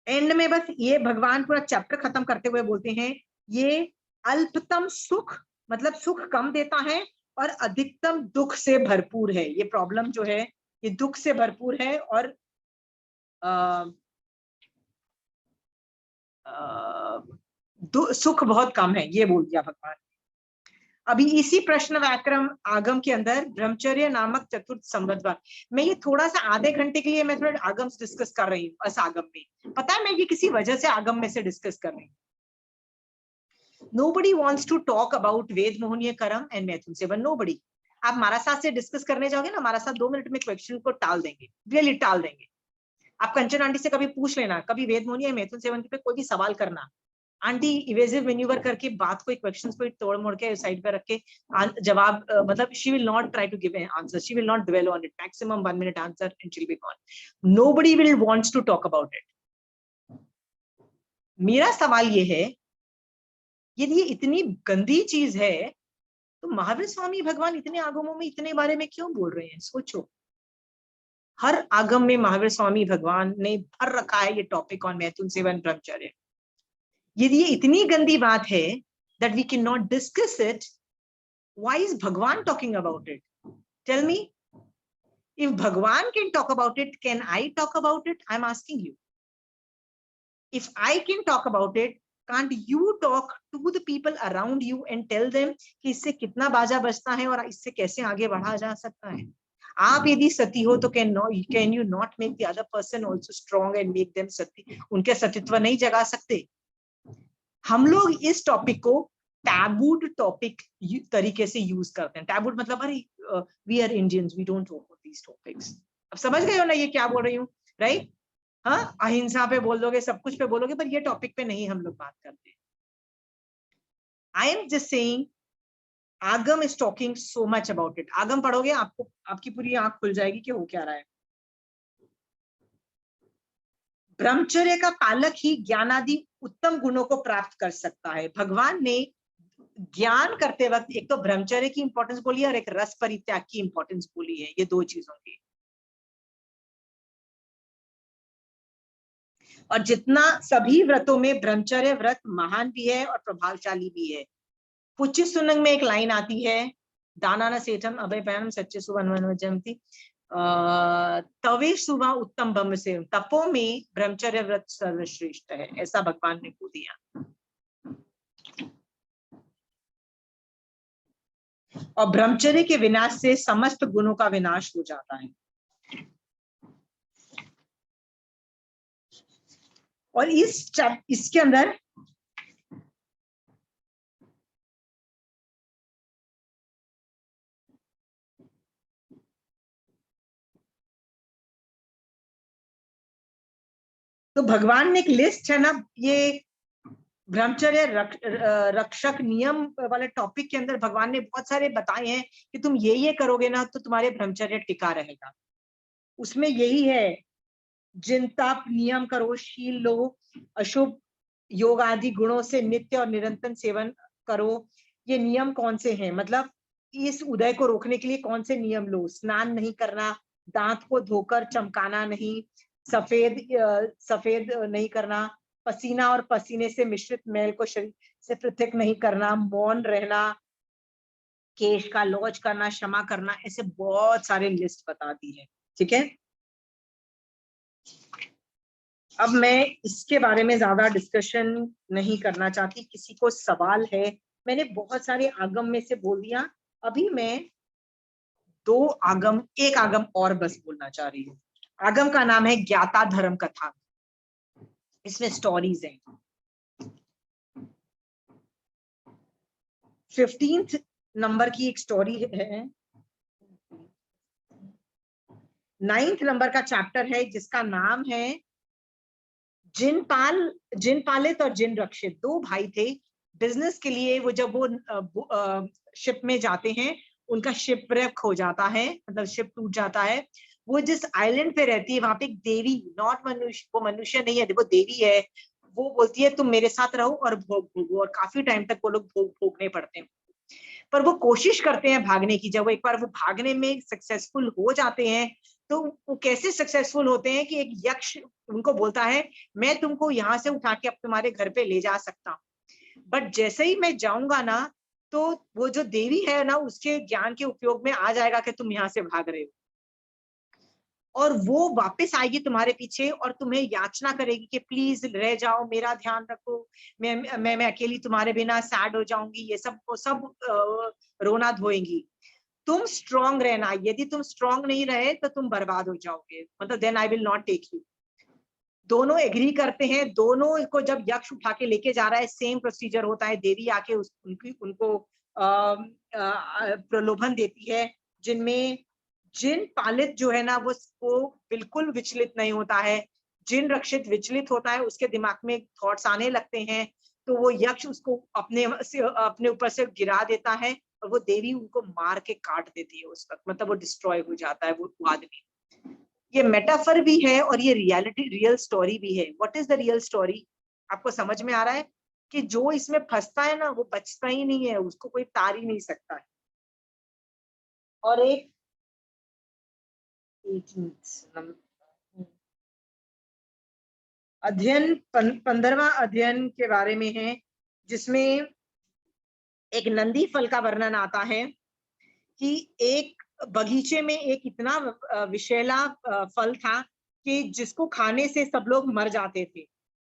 एंड में बस ये भगवान पूरा चैप्टर खत्म करते हुए बोलते हैं, ये अल्पतम सुख, मतलब सुख कम देता है और अधिकतम दुख से भरपूर है। ये प्रॉब्लम जो है ये दुख से भरपूर है और सुख बहुत कम है, ये बोल दिया भगवान। अभी इसी प्रश्न व्याकरण आगम के अंदर ब्रह्मचर्य नामक चतुर्थ संवत्सर, मैं ये थोड़ा सा आधे घंटे के लिए मैं थोड़ा आगम डिस्कस कर रही हूँ। अस आगम में पता है मैं ये किसी वजह से आगम में से डिस्कस कर रही हूँ। Nobody wants to talk about वेद मोहनीय कर्म एंड मैथुन सेवन, nobody। आप मारासात से डिस्कस करने जाओगे ना, मारासात 2 मिनट में क्वेश्चन को टाल देंगे, रियली टाल देंगे। आप कंचन आंटी से कभी पूछ लेना, कभी वेद मोहनीय मैथुन सेवन पे कोई भी सवाल करना, आंटी इवेसिव मैन्यूवर करके बात को, क्वेश्चंस को तोड़ मोड़ के साइड पे रख के जवाब, मतलब she will not try to give an answer, she will not dwell on it, maximum 1 minute answer and she will be gone. Nobody will wants to talk about it. मेरा सवाल ये है, यदि ये इतनी गंदी चीज है तो महावीर स्वामी भगवान इतने आगमों में इतने बारे में क्यों बोल रहे हैं? सोचो, हर आगम में महावीर स्वामी भगवान ने भर रखा है ये टॉपिक ऑन मैथुन सेवन ब्रह्मचर्य। यदि ये इतनी गंदी बात है that we cannot discuss it, why is Bhagwan talking about it? Tell me, if Bhagwan can talk about it, can I talk about it? I'm asking you. If I can talk about it, can't you talk to the people around you and tell them कि इससे कितना बाजा बजता है और इससे कैसे आगे बढ़ा जा सकता है? आप यदि सती हो तो can you not make the other person also strong and make them सती? उनके सतीत्व नहीं जगा सकते? हम लोग इस टॉपिक को टैबूड टॉपिक तरीके से यूज करते हैं। टैबूड मतलब अरे we are Indians, we don't talk about these topics. अब समझ गए हो ना ये क्या बोल रही हूँ, राइट? हाँ, अहिंसा पे बोल दोगे, सब कुछ पे बोलोगे, पर ये टॉपिक पे नहीं हम लोग बात करते। आई एम जस्ट सेइंग आगम is talking so much about it. आगम पढ़ोगे आपको, आपकी पूरी आंख खुल जाएगी कि हो क्या रहा है। ब्रह्मचर्य का पालक ही ज्ञानादि उत्तम गुणों को प्राप्त कर सकता है। भगवान ने ज्ञान करते वक्त एक तो ब्रह्मचर्य की इंपॉर्टेंस बोली है और एक रस परित्याग की इंपॉर्टेंस बोली है, ये 2 चीजों की। और जितना सभी व्रतों में ब्रह्मचर्य व्रत महान भी है और प्रभावशाली भी है। पुच्य सुनंग में एक लाइन आती है, दानाना सेठम अभयपैनम सच्चे सुवनवनजमति तवे सुवा उत्तम ब्रह्म से तपो में ब्रह्मचर्य व्रत सर्वश्रेष्ठ है, ऐसा भगवान ने को दिया। और ब्रह्मचर्य के विनाश से समस्त गुणों का विनाश हो जाता है। और इसके अंदर तो भगवान ने एक लिस्ट है ना, ये ब्रह्मचर्य रक्षक नियम वाले टॉपिक के अंदर भगवान ने बहुत सारे बताए हैं कि तुम ये करोगे ना तो तुम्हारे ब्रह्मचर्य टिका रहेगा। उसमें यही है, जिन तप नियम करो, शील लो, अशुभ योग आदि गुणों से नित्य और निरंतर सेवन करो। ये नियम कौन से हैं, मतलब इस उदय को रोकने के लिए कौन से नियम लो? स्नान नहीं करना, दांत को धोकर चमकाना नहीं, सफेद नहीं करना, पसीना और पसीने से मिश्रित मैल को शरीर से पृथक नहीं करना, मौन रहना, केश का लॉज करना, क्षमा करना, ऐसे बहुत सारे लिस्ट बता दी है। ठीक है, अब मैं इसके बारे में ज्यादा डिस्कशन नहीं करना चाहती। किसी को सवाल है? मैंने बहुत सारे आगम में से बोल दिया, अभी मैं एक आगम और बस बोलना चाह रही हूँ। आगम का नाम है ज्ञाता धर्म कथा। इसमें स्टोरीज हैं। 15th नंबर की एक स्टोरी है, 9th नंबर का चैप्टर है जिसका नाम है जिन पालित और जिन रक्षित। दो भाई थे, बिजनेस के लिए वो जब वो शिप में जाते हैं, उनका शिप रेक हो जाता है, मतलब शिप टूट जाता है। वो जिस आइलैंड पे रहती है वहां पे एक देवी, नॉट मनुष्य, वो मनुष्य नहीं है, वो देवी है। वो बोलती है तुम मेरे साथ रहो और भोग भोगो, और काफी टाइम तक वो लोग भोगने पड़ते हैं। पर वो कोशिश करते हैं भागने की। जब वो एक बार वो भागने में सक्सेसफुल हो जाते हैं तो वो कैसे सक्सेसफुल होते हैं कि एक यक्ष उनको बोलता है मैं तुमको यहाँ से उठा के अब तुम्हारे घर पे ले जा सकता हूँ, बट जैसे ही मैं जाऊंगा ना तो वो जो देवी है ना उसके ज्ञान के उपयोग में आ जाएगा कि तुम यहाँ से भाग रहे हो, और वो वापस आएगी तुम्हारे पीछे और तुम्हें याचना करेगी कि प्लीज रह जाओ, मेरा ध्यान रखो, मैं अकेली तुम्हारे बिना सैड हो जाऊंगी, ये सब रोना धोएंगी। तुम स्ट्रांग रहना, यदि तुम स्ट्रांग नहीं रहे तो तुम बर्बाद हो जाओगे, मतलब then I will not take you. दोनों एग्री करते हैं। दोनों को जब यक्ष उठा के लेके जा रहा है, सेम प्रोसीजर होता है। देवी आके उनको प्रलोभन देती है, जिनमें जिन पालित जो है ना वो बिल्कुल विचलित नहीं होता है। जिन रक्षित विचलित होता है, उसके दिमाग में थॉट्स आने लगते हैं, तो वो यक्ष उसको अपने ऊपर से गिरा देता है और वो देवी उनको मार के काट देती है उस वक्त, मतलब वो डिस्ट्रॉय हो जाता है वो आदमी। ये मेटाफर भी है और ये रियल स्टोरी भी है। What is the real story? आपको समझ में आ रहा है कि जो इसमें फंसता है ना वो बचता ही नहीं है, उसको कोई तार ही नहीं सकता है। और एक अध्ययन 15वां अध्ययन के बारे में है, जिसमें एक नंदी फल का वर्णन आता है कि एक बगीचे में एक इतना विषैला फल था कि जिसको खाने से सब लोग मर जाते थे।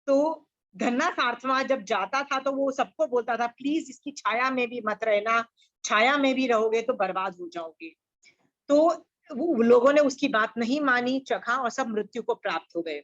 तो धन्ना सार्थवा जब जाता था तो वो सबको बोलता था प्लीज इसकी छाया में भी मत रहना, छाया में भी रहोगे तो बर्बाद हो जाओगे। तो वो लोगों ने उसकी बात नहीं मानी, चखा और सब मृत्यु को प्राप्त हो गए।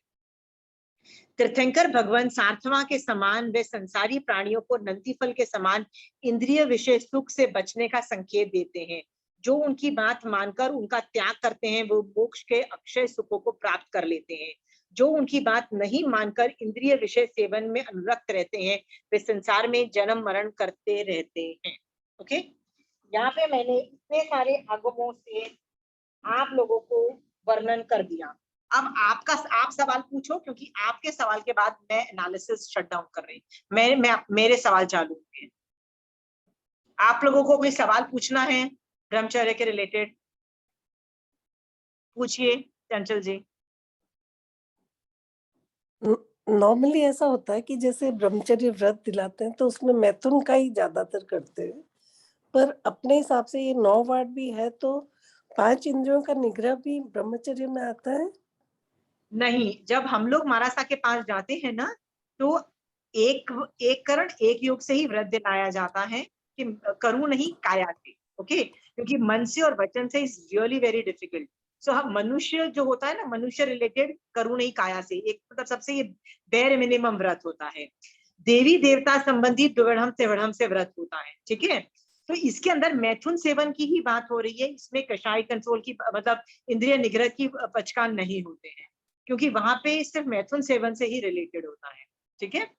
तीर्थंकर भगवान सार्थवा के समान वे संसारी प्राणियों को नंदी फल के समान इंद्रिय विषय सुख से बचने का संकेत देते हैं। जो उनकी बात मानकर उनका त्याग करते हैं वो मोक्ष के अक्षय सुखों को प्राप्त कर लेते हैं। जो उनकी बात नहीं मानकर इंद्रिय विषय सेवन में अनुरक्त रहते हैं वे संसार में जन्म मरण करते रहते हैं। ओके, यहाँ पे मैंने इतने सारे आगमों से आप लोगों को वर्णन कर दिया। अब आप सवाल पूछो, क्योंकि आपके सवाल के बाद मैं एनालिसिस शट डाउन कर रही हूँ। मेरे सवाल चालू होंगे। आप लोगों को कोई सवाल पूछना है ब्रह्मचर्य के रिलेटेड? पूछिए चंचल जी। नॉर्मली ऐसा होता है कि जैसे ब्रह्मचर्य व्रत दिलाते हैं तो उसमें मैथुन का ही ज्यादातर करते हैं, पर अपने हिसाब से ये 9 वाट भी है तो 5 इंद्रियों का निग्रह भी ब्रह्मचर्य में आता है? नहीं, जब हम लोग मारासा के पास जाते हैं ना, तो एक करण एक योग से ही व्रत दिलाया जाता है कि करूं नहीं काया से, ओके, क्योंकि मन से और वचन से इज रियली वेरी डिफिकल्ट। सो हम मनुष्य जो होता है ना, मनुष्य रिलेटेड करूं नहीं काया से एक मतलब सबसे ये बेर मिनिमम व्रत होता है। देवी देवता संबंधी द्रविड़म से व्रत होता है, ठीक है। तो इसके अंदर मैथुन सेवन की ही बात हो रही है, इसमें कषाय कंट्रोल की मतलब इंद्रिय निग्रह की पचकान नहीं होते हैं, क्योंकि वहां पे सिर्फ मैथुन सेवन से ही रिलेटेड होता है, ठीक है।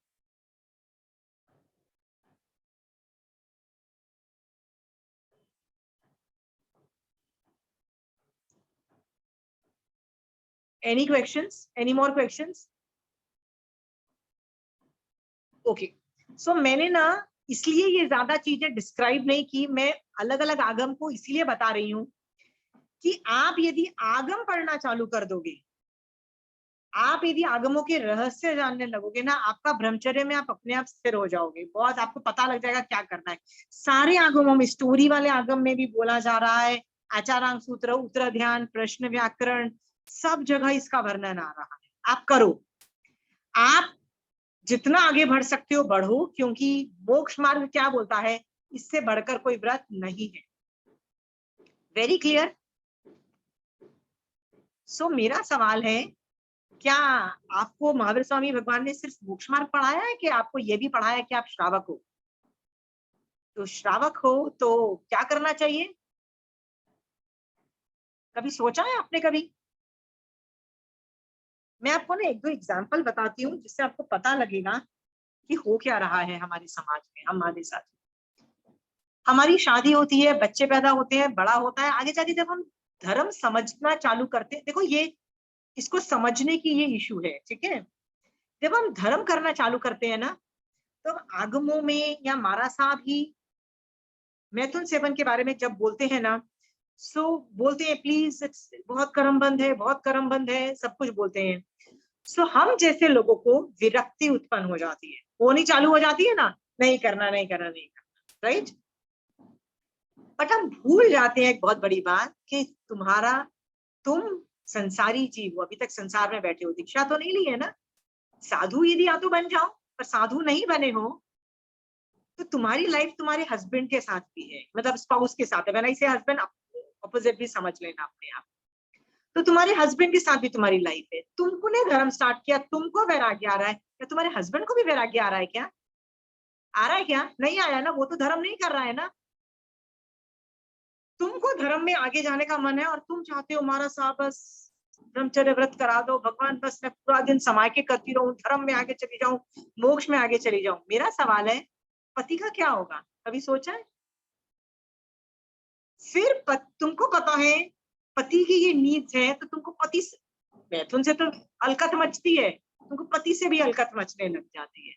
Any questions, any more questions? Okay, so मैंने ना इसलिए ये ज्यादा चीजें डिस्क्राइब नहीं की, मैं अलग अलग आगम को इसलिए बता रही हूं कि आप यदि आगम पढ़ना चालू कर दोगे, आप यदि आगमों के रहस्य जानने लगोगे ना, आपका ब्रह्मचर्य में आप अपने आप स्थिर हो जाओगे, बहुत आपको पता लग जाएगा क्या करना है। सारे आगमों में, स्टोरी वाले आगम में भी बोला जा रहा है, आचारांग सूत्र, उत्तर ध्यान, प्रश्न व्याकरण, सब जगह इसका वर्णन आ रहा है। आप करो, आप जितना आगे बढ़ सकते हो बढ़ो, क्योंकि मोक्ष मार्ग क्या बोलता है, इससे बढ़कर कोई व्रत नहीं है। Very clear? सो मेरा सवाल है, क्या आपको महावीर स्वामी भगवान ने सिर्फ मोक्ष मार्ग पढ़ाया है कि आपको यह भी पढ़ाया है कि आप श्रावक हो? तो श्रावक हो तो क्या करना चाहिए? कभी सोचा है आपने? कभी मैं आपको ना एक दो एग्जाम्पल बताती हूँ जिससे आपको पता लगेगा कि हो क्या रहा है हमारे समाज में, हमारे साथ। हमारी शादी होती है, बच्चे पैदा होते हैं, बड़ा होता है, आगे जाके जब हम धर्म समझना चालू करते हैं, देखो ये इसको समझने की ये इशू है, ठीक है। जब हम धर्म करना चालू करते हैं ना, तो आगमों में या मारा साहब ही मैथुन सेवन के बारे में जब बोलते हैं ना, सो बोलते हैं प्लीज बहुत कर्म बंद है, बहुत कर्म बंद है, सब कुछ बोलते हैं। सो हम जैसे लोगों को विरक्ति उत्पन्न हो जाती है, होनी चालू हो जाती है ना, नहीं करना नहीं करना नहीं करना, राइट। बट हम भूल जाते हैं एक बहुत बड़ी बात कि तुम संसारी जीव हो, अभी तक संसार में बैठे हो, दीक्षा तो नहीं ली है ना। साधु यदि या तो बन जाओ, पर साधु नहीं बने हो तो तुम्हारी लाइफ तुम्हारे हस्बैंड के साथ भी है, मतलब स्पाउस के साथ है। मैंने इसे हस्बैंड ऑपोजिट भी समझ लेना अपने आप। तो तुम्हारे हस्बैंड के साथ भी तुम्हारी लाइफ है। तुमको ने धर्म स्टार्ट किया, तुमको वैराग्य आ रहा है, क्या तुम्हारे हस्बैंड को भी वैराग्य आ रहा है? क्या आ रहा है? क्या नहीं आया ना, वो तो धर्म नहीं कर रहा है ना। तुमको धर्म में आगे जाने का मन है और तुम चाहते हो हमारा साहब बस ब्रह्मचर्य व्रत करा दो, भगवान बस मैं पूरा दिन समय के करती रहूं, धर्म में आगे चली जाऊं, मोक्ष में आगे चली जाऊं। मेरा सवाल है, पति का क्या होगा? कभी सोचा है? फिर तुमको पता है पति की ये नीड्स है, तो तुमको पति मैथुन से तो अलकत मचती है, तुमको पति से भी अलकत मचने लग जाती है।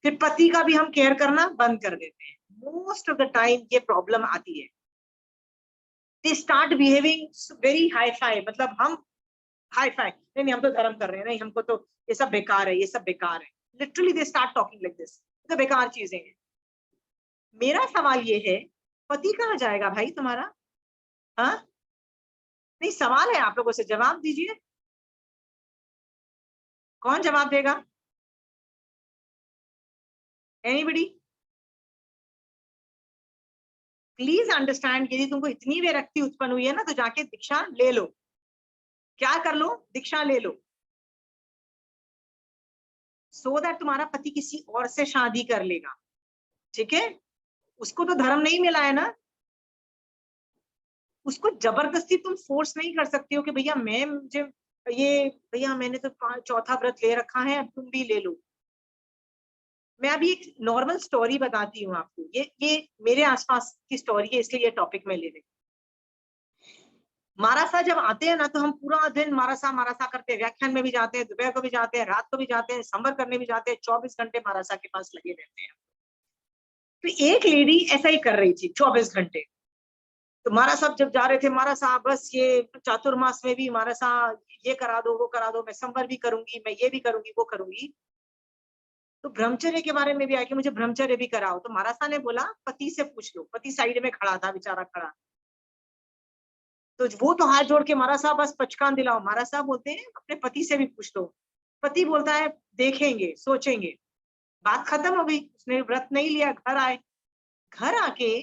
फिर पति का भी हम केयर करना बंद कर देते हैं। मोस्ट ऑफ द टाइम ये प्रॉब्लम आती है। They start behaving very hi fi, मतलब हम हाई फाई, नहीं हम तो धर्म कर रहे हैं, नहीं हमको तो ये सब बेकार है, ये सब बेकार है। Literally they start talking like this, तो बेकार चीजें हैं। मेरा सवाल ये है, पति कहाँ जाएगा भाई तुम्हारा? हाँ नहीं, सवाल है आप लोगों से, जवाब दीजिए। कौन जवाब देगा? एनीबडी? प्लीज अंडरस्टैंड, यदि तुमको इतनी विरक्ति उत्पन्न हुई है ना, तो जाके दीक्षा ले लो। क्या कर लो? दीक्षा ले लो, सो दैट तुम्हारा पति किसी और से शादी कर लेगा, ठीक है। उसको तो धर्म नहीं मिला है ना, उसको जबरदस्ती तुम फोर्स नहीं कर सकती हो कि भैया मैं मुझे ये भैया मैंने तो चौथा व्रत ले रखा है, अब तुम भी ले लो। मैं अभी एक नॉर्मल स्टोरी बताती हूँ आपको, ये मेरे आसपास की स्टोरी है, इसलिए ये टॉपिक में ले रही। मारासा जब आते हैं ना, तो हम पूरा दिन मारासा करते हैं, व्याख्यान में भी जाते हैं, दोपहर को भी जाते हैं, रात को भी जाते हैं, संवर करने भी जाते हैं, 24 घंटे मारासा के पास लगे रहते हैं। तो एक लेडी ऐसा ही कर रही थी 24 घंटे। तो मारा साहब जब जा रहे थे, मारा साहब बस ये चातुर्मास में भी मारा साहब ये करा दो, वो करा दो, मैं संवर भी करूंगी, मैं ये भी करूंगी, वो करूंगी। तो तो ब्रह्मचर्य के बारे में भी आया कि मुझे ब्रह्मचर्य भी कराओ, तो महाराज ने बोला पति से पूछ लो। पति साइड में खड़ा था, बेचारा खड़ा, तो वो तो हाथ जोड़ के महाराज साहब बस पचकान दिलाओ। महाराज साहब बोलते हैं अपने पति से भी पूछ लो। पति बोलता है देखेंगे, सोचेंगे। बात खत्म हो गई, उसने व्रत नहीं लिया, घर आए। घर आके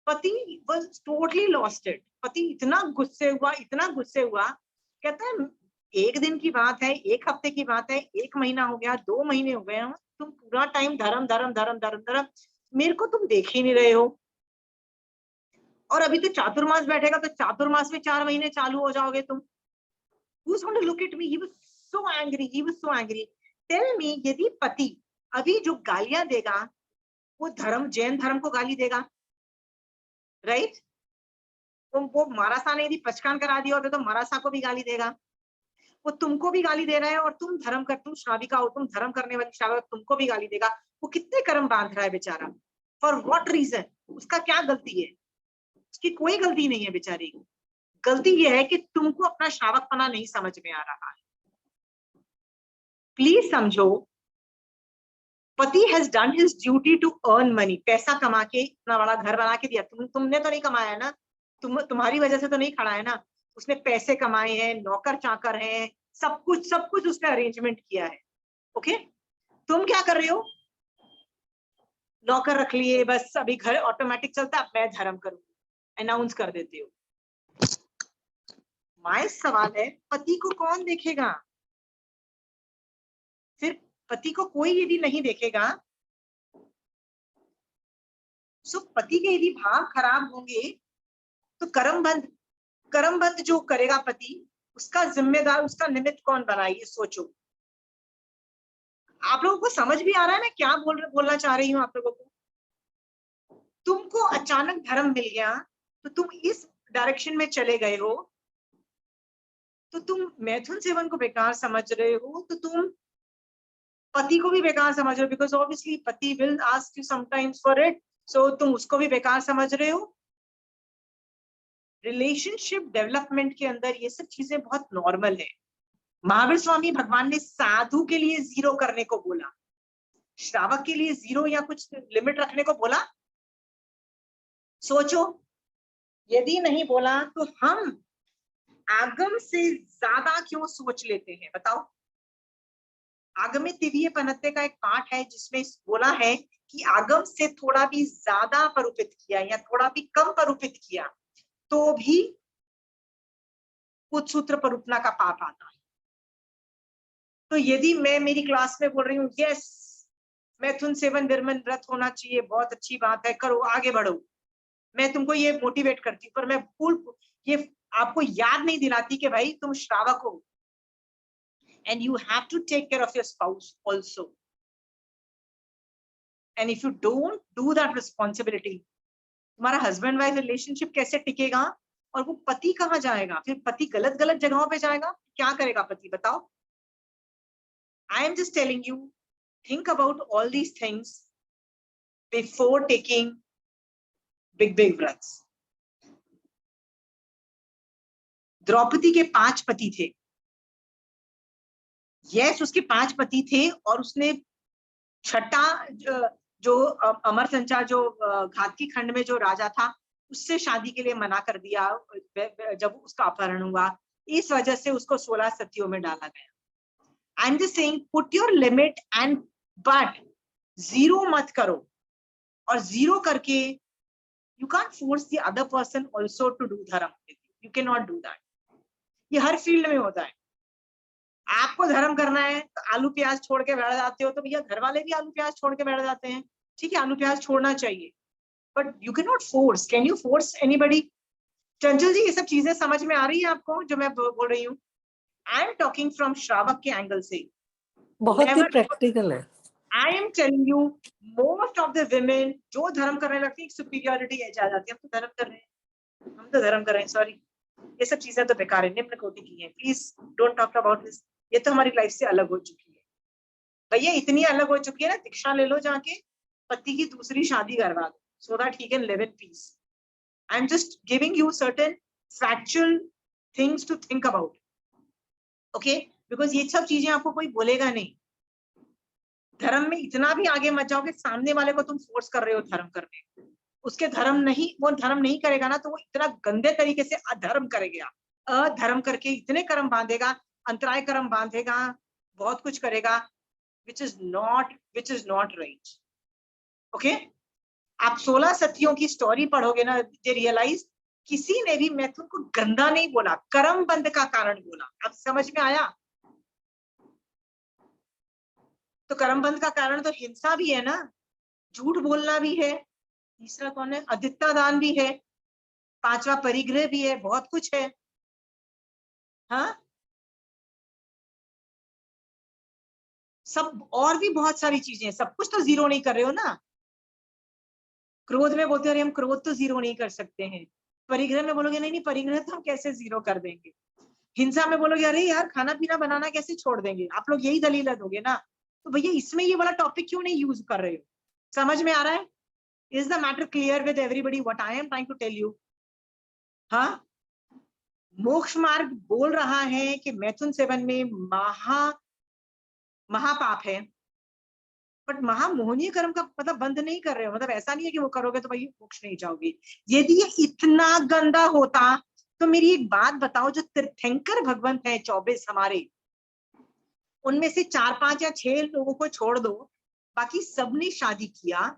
पति वाज टोटली लॉस्ट इट। पति इतना गुस्से हुआ, इतना गुस्से हुआ, कहता है एक दिन की बात है, एक हफ्ते की बात है, 1 महीना हो गया, 2 महीने हो गए, तुम पूरा टाइम धर्म धर्म धर्म धर्म धर्म, मेरे को तुम देख ही नहीं रहे हो। और अभी तो चातुर्मास बैठेगा तो चातुर्मास में 4 महीने चालू हो जाओगे तुम। Who's going to look at me? He was so angry. He was so angry. Tell me, यदि पति अभी जो गालियां देगा वो धर्म, जैन धर्म को गाली देगा, राइट? वो महारासा ने यदि पचकान करा दिया होता तो महारासा को भी गाली देगा। वो तुमको भी गाली दे रहा है, और तुम श्राविका हो, तुम धर्म करने वाली श्राविका, तुमको भी गाली देगा। वो कितने कर्म बांध रहा है बेचारा, फॉर व्हाट रीजन? उसका क्या गलती है? उसकी कोई गलती नहीं है बेचारी। गलती ये है कि तुमको अपना श्रावकपना नहीं समझ में आ रहा है। प्लीज समझो, पति has done his duty to earn money. पैसा कमा के इतना बड़ा घर बना के दिया, तुमने तो नहीं कमाया ना, तुम्हारी वजह से तो नहीं खड़ा है ना। उसने पैसे कमाए हैं, नौकर चाकर हैं, सब कुछ उसने अरेंजमेंट किया है। ओके, तुम क्या कर रहे हो? नौकर रख लिए, बस अभी घर ऑटोमेटिक चलता है, मैं धर्म करूंगी, अनाउंस कर देते हो। माय सवाल है, पति को कौन देखेगा? फिर पति को कोई यदि नहीं देखेगा, सो पति के यदि भाव खराब होंगे तो कर्म बंद जो करेगा पति, उसका जिम्मेदार, उसका निमित्त कौन बनाएगी? सोचो। आप लोगों को समझ भी आ रहा है मैं क्या बोलना चाह रही हूँ आप लोगों को? तुमको अचानक धर्म मिल गया तो तुम इस डायरेक्शन में चले गए हो, तो तुम मैथुन सेवन को बेकार समझ रहे हो, तो तुम पति को भी बेकार समझ रहे हो, बिकॉज ऑब्वियसली पति will ask you sometimes for it, so तुम उसको भी बेकार समझ रहे हो। रिलेशनशिप डेवलपमेंट के अंदर ये सब चीजें बहुत नॉर्मल है। महावीर स्वामी भगवान ने साधु के लिए 0 करने को बोला, श्रावक के लिए 0 या कुछ लिमिट रखने को बोला? सोचो, यदि नहीं बोला तो हम आगम से ज्यादा क्यों सोच लेते हैं? बताओ। आगमे तिव्य पनत्ते का एक पाठ है जिसमें बोला है कि आगम से थोड़ा भी ज्यादा परूपित किया या थोड़ा भी कम परूपित किया तो भी कुछ सूत्र परूपना का पाप आता है। तो यदि मैं मेरी क्लास में बोल रही हूँ यस मैथुन सेवन विरमन व्रत होना चाहिए, बहुत अच्छी बात है, करो, आगे बढ़ो, मैं तुमको ये मोटिवेट करती हूँ, पर मैं ये आपको याद नहीं दिलाती कि भाई तुम श्रावक हो and you have to take care of your spouse also, and if you don't do that responsibility, तुम्हारा हस्बैंड वाइफ रिलेशनशिप कैसे टिकेगा? और वो पति कहाँ जाएगा? फिर पति गलत जगहों पे जाएगा, क्या करेगा पति? बताओ। I am just telling you, think about all these things before taking big व्रत्स। Draupadi के 5 पति थे। यस, उसके 5 पति थे, और उसने छठा जो अमर संचार, जो घातकी खंड में जो राजा था, उससे शादी के लिए मना कर दिया जब उसका अपहरण हुआ। इस वजह से उसको 16 सतियों में डाला गया। I am just saying, put your limit and but 0 मत करो। और 0 करके you can't force the other person also to do धर्म। You can not do that. ये हर फील्ड में होता है। आपको धर्म करना है तो आलू प्याज छोड़ के बैठ जाते हो, तो भैया घर वाले भी आलू प्याज छोड़ के बैठ जाते हैं। ठीक है, आलू प्याज छोड़ना चाहिए, but you can not force. Can you force anybody? चंचल जी, ये सब चीजें समझ में आ रही है आपको जो मैं बोल रही हूँ? आई एम टॉकिंग फ्रॉम श्रावक के एंगल से, बहुत ही प्रैक्टिकल है। I am telling you, most of the women जो धर्म करने लगती है, सुपीरियरिटी आ जाती है, हम तो धर्म कर रहे हैं, हम तो धर्म कर रहे हैं, सॉरी, ये सब चीजें तो बेकार है, निम्न कोटि की है। Please don't talk about this. ये तो हमारी लाइफ से अलग हो चुकी है भैया, इतनी अलग हो चुकी है ना। दीक्षा ले लो जाके, पति की दूसरी शादी करवा दो, so that he can live in peace. I'm just giving you certain factual things to think about, okay? Because ये सब चीजें आपको कोई बोलेगा नहीं। धर्म में इतना भी आगे मत जाओ कि सामने वाले को तुम फोर्स कर रहे हो धर्म करने, उसके धर्म नहीं, वो धर्म नहीं करेगा ना तो वो इतना गंदे तरीके से अधर्म करेगा, अधर्म करके इतने कर्म बांधेगा, अंतराय कर्म बांधेगा, बहुत कुछ करेगा, which is not right. Okay आप 16 सतियों की स्टोरी पढ़ोगे ना, दे रियलाइज किसी ने भी मैथुन को गंदा नहीं बोला, कर्म बंध का कारण बोला। अब समझ में आया? तो कर्म बंध का कारण तो हिंसा भी है ना, झूठ बोलना भी है, तीसरा कौन है, अदित्ता दान भी है, पांचवा परिग्रह भी है, बहुत कुछ है। हाँ सब और भी बहुत सारी चीजें, सब कुछ तो जीरो नहीं कर रहे हो ना। क्रोध में बोलते हैं हम क्रोध तो जीरो नहीं कर सकते हैं, परिग्रह में बोलोगे नहीं नहीं परिग्रह तो हम कैसे जीरो कर देंगे, हिंसा में बोलोगे अरे यार खाना पीना बनाना कैसे छोड़ देंगे, आप लोग यही दलील दोगे ना। तो भैया इसमें ये वाला टॉपिक क्यों नहीं यूज कर रहे हो? समझ में आ रहा है? Is the matter clear with everybody what I am trying to tell you? हाँ मोक्ष मार्ग बोल रहा है कि मैथुन सेवन में महापाप है, बट महामोहनीय कर्म का मतलब बंद नहीं कर रहे हो, मतलब ऐसा नहीं है कि वो करोगे तो भाई मोक्ष नहीं जाओगे। यदि ये इतना गंदा होता तो मेरी एक बात बताओ, जो तीर्थंकर भगवंत है 24 हमारे, उनमें से 4-5 या 6 लोगों को छोड़ दो, बाकी सबने शादी किया,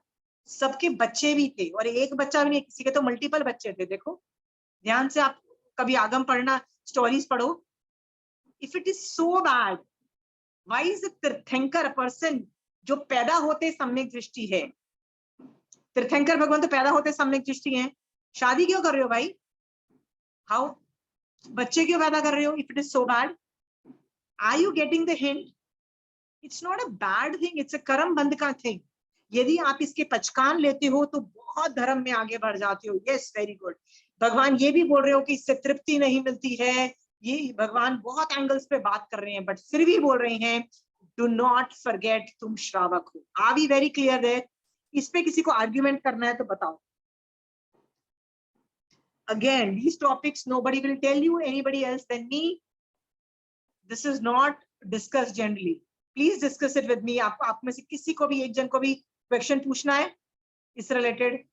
सबके बच्चे भी थे, और एक बच्चा भी नहीं, किसी के तो मल्टीपल बच्चे थे। देखो ध्यान से, आप कभी आगम पढ़ना, स्टोरीज पढ़ो। If it is so bad, why is a तीर्थंकर पर्सन जो पैदा होते सम्यक दृष्टि है, तीर्थंकर भगवान तो पैदा होते सम्यक दृष्टि है, शादी क्यों कर रहे हो भाई? हाउ बच्चे क्यों पैदा कर रहे हो? If it is so bad, are you getting the hint? It's not a bad thing, it's a कर्म बंध का थिंग। यदि आप इसके पचकान लेते हो तो बहुत धर्म में आगे बढ़ जाते हो। Yes very good. भगवान ये भी बोल रहे हो कि इससे तृप्ति नहीं मिलती है, ये भगवान बहुत एंगल्स पे बात कर रहे हैं, बट फिर भी बोल रहे हैं डू नॉट फॉरगेट तुम श्रावक हो। Are we very clear there? इस पे किसी को आर्ग्यूमेंट करना है तो बताओ। Again, these topics nobody will tell you, anybody else than me. This is not discussed generally. Please discuss it with me. आप में से किसी को भी, एक जन को भी क्वेश्चन पूछना है इस रिलेटेड?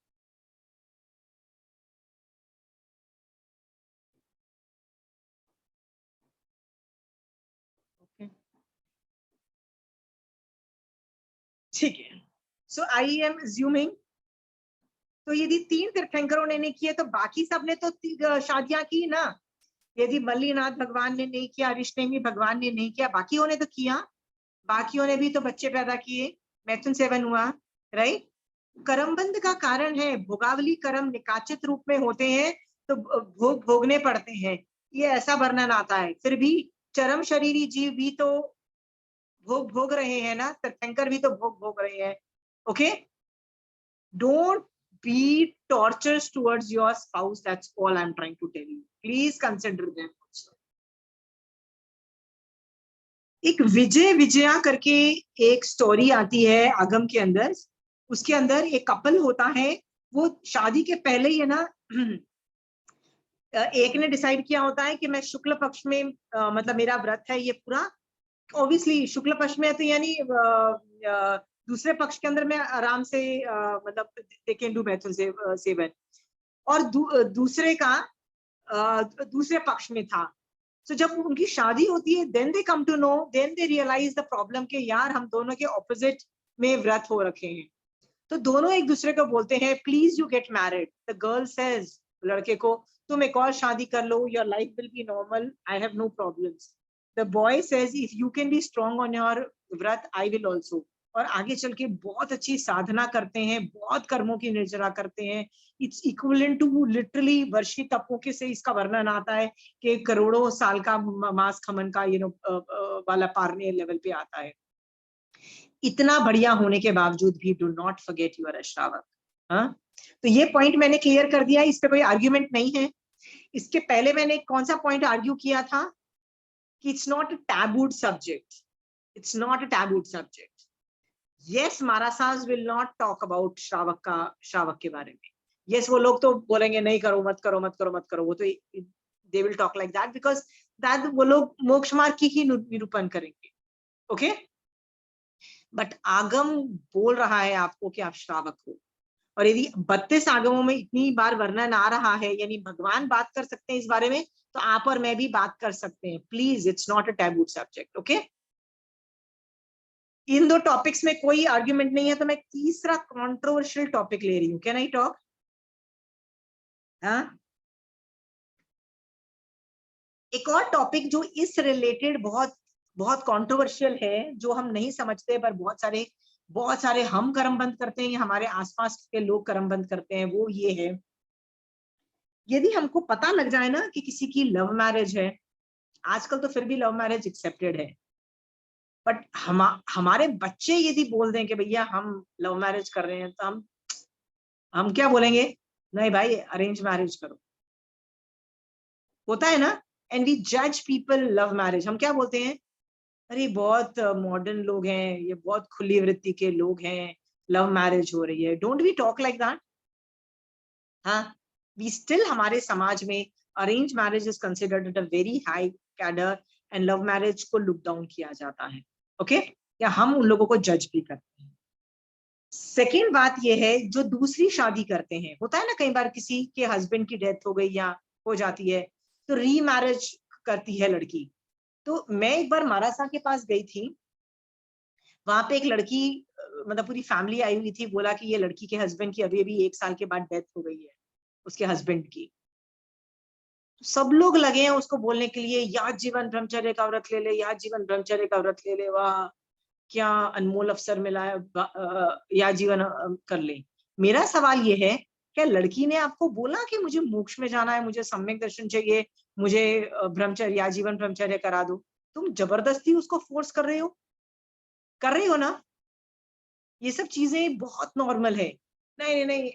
ठीक है। सो आई एम अज्यूमिंग, तो यदि 3 तीर्थंकरों ने नहीं किए तो बाकी सब ने तो शादियां की ना। यदि मल्लीनाथ भगवान ने नहीं किया, ऋषनेमी भगवान ने नहीं किया, बाकियों ने तो किया, बाकियों ने भी तो बच्चे पैदा किए, मैथुन सेवन हुआ, राइट? कर्मबंध का कारण है, भोगावली कर्म निकाचित रूप में होते हैं तो भोग भोगने पड़ते हैं, ये ऐसा वर्णन आता है। फिर भी चरम शरीरी जीव भी तो भोग भोग रहे हैं ना, तीर्थंकर भी तो भोग भोग रहे हैं। Okay, don't be torturous towards your spouse, that's all I'm trying to tell you. Please consider them also. एक विजया करके एक स्टोरी आती है आगम के अंदर, उसके अंदर एक कपल होता है, वो शादी के पहले ही है ना, एक ने डिसाइड किया होता है कि मैं शुक्ल पक्ष में मतलब मेरा व्रत है ये पूरा, ऑब्वियसली शुक्ल पक्ष में है तो यानी दूसरे पक्ष के अंदर मैं आराम से मतलब दे कैन डू मैथुन सेवन, और दूसरे का दूसरे पक्ष में था। तो जब उनकी शादी होती है then they come to know, then they realise the problem के यार हम दोनों के ऑपोजिट में व्रत हो रखे हैं। तो दोनों एक दूसरे को बोलते हैं please you get married. The girl says लड़के को तुम एक और शादी कर लो, your life will be normal, I have no problems. The boy says if you can be strong on your vrat I will also. और आगे चल के बहुत अच्छी साधना करते हैं, बहुत कर्मों की निर्जरा करते हैं। इट्स इक्विवेलेंट टू लिटरली वर्षी तपों के से इसका वर्णन आता है कि करोड़ों साल का मांस खमन का वाला पारने लेवल पे आता है। इतना बढ़िया होने के बावजूद भी डू नॉट फॉरगेट योर श्रावक। हाँ, तो ये पॉइंट मैंने क्लियर कर दिया, इस पे कोई आर्ग्यूमेंट नहीं है। इसके पहले मैंने कौन सा पॉइंट आर्ग्यू किया था कि it's not a tabooed subject, it's not a tabooed subject. Yes, Marasas will not talk about श्रावक के बारे में। Yes, वो लोग तो बोलेंगे नहीं करो, मत करो, मत करो, मत करो, वो तो they will talk like that because that वो लोग मोक्ष मार्ग की ही निरूपण करेंगे। ओके, बट आगम बोल रहा है आपको कि आप श्रावक हो। और यदि 32 आगमों में इतनी बार वर्णन आ रहा है, यानी भगवान बात कर सकते हैं इस बारे में, तो आप और मैं भी बात कर सकते हैं। Please, it's not a taboo subject, okay. इन दो टॉपिक्स में कोई आर्ग्यूमेंट नहीं है, तो मैं तीसरा कंट्रोवर्शियल टॉपिक ले रही हूँ। Can I talk? हाँ, एक और टॉपिक जो इस रिलेटेड बहुत बहुत कंट्रोवर्शियल है, जो हम नहीं समझते, पर बहुत सारे हम कर्म बंद करते हैं या हमारे आसपास के लोग कर्म बंद करते हैं, वो ये है, यदि हमको पता लग जाए ना कि किसी की लव मैरिज है, आजकल तो फिर भी लव मैरिज एक्सेप्टेड है, बट हमारे बच्चे यदि बोल दें कि भैया हम लव मैरिज कर रहे हैं, तो हम क्या बोलेंगे? नहीं भाई, अरेंज मैरिज करो। होता है ना? एंड वी जज पीपल लव मैरिज। हम क्या बोलते हैं? अरे बहुत मॉडर्न लोग हैं, ये बहुत खुली वृत्ति के लोग हैं, लव मैरिज हो रही है। Don't we talk like that? हाँ, वी स्टिल, हमारे समाज में arrange marriage is considered at a very high cadre, and love marriage को लुक डाउन किया जाता है, ओके? या हम उन लोगों को जज भी करते हैं। सेकेंड बात ये है, जो दूसरी शादी करते हैं, होता है ना कई बार किसी के हस्बैंड की डेथ हो गई या हो जाती है, तो री मैरिज करती है लड़की। तो मैं एक बार महाराजा के पास गई थी, वहां पे एक लड़की, मतलब पूरी फैमिली आई हुई थी, बोला कि ये लड़की के हस्बैंड की अभी अभी 1 साल के बाद डेथ हो गई है, उसके हस्बैंड की। सब लोग लगे हैं उसको बोलने के लिए, याद जीवन ब्रह्मचर्य का व्रत ले ले, याद जीवन ब्रह्मचर्य का व्रत ले ले, वाह क्या अनमोल अवसर मिला है, याद जीवन कर ले। मेरा सवाल ये है, क्या लड़की ने आपको बोला कि मुझे मोक्ष में जाना है, मुझे सम्यक दर्शन चाहिए, मुझे ब्रह्मचर्य, आजीवन ब्रह्मचर्य करा दो? तुम जबरदस्ती उसको फोर्स कर रही हो ना? ये सब चीजें बहुत नॉर्मल है। नहीं नहीं नहीं,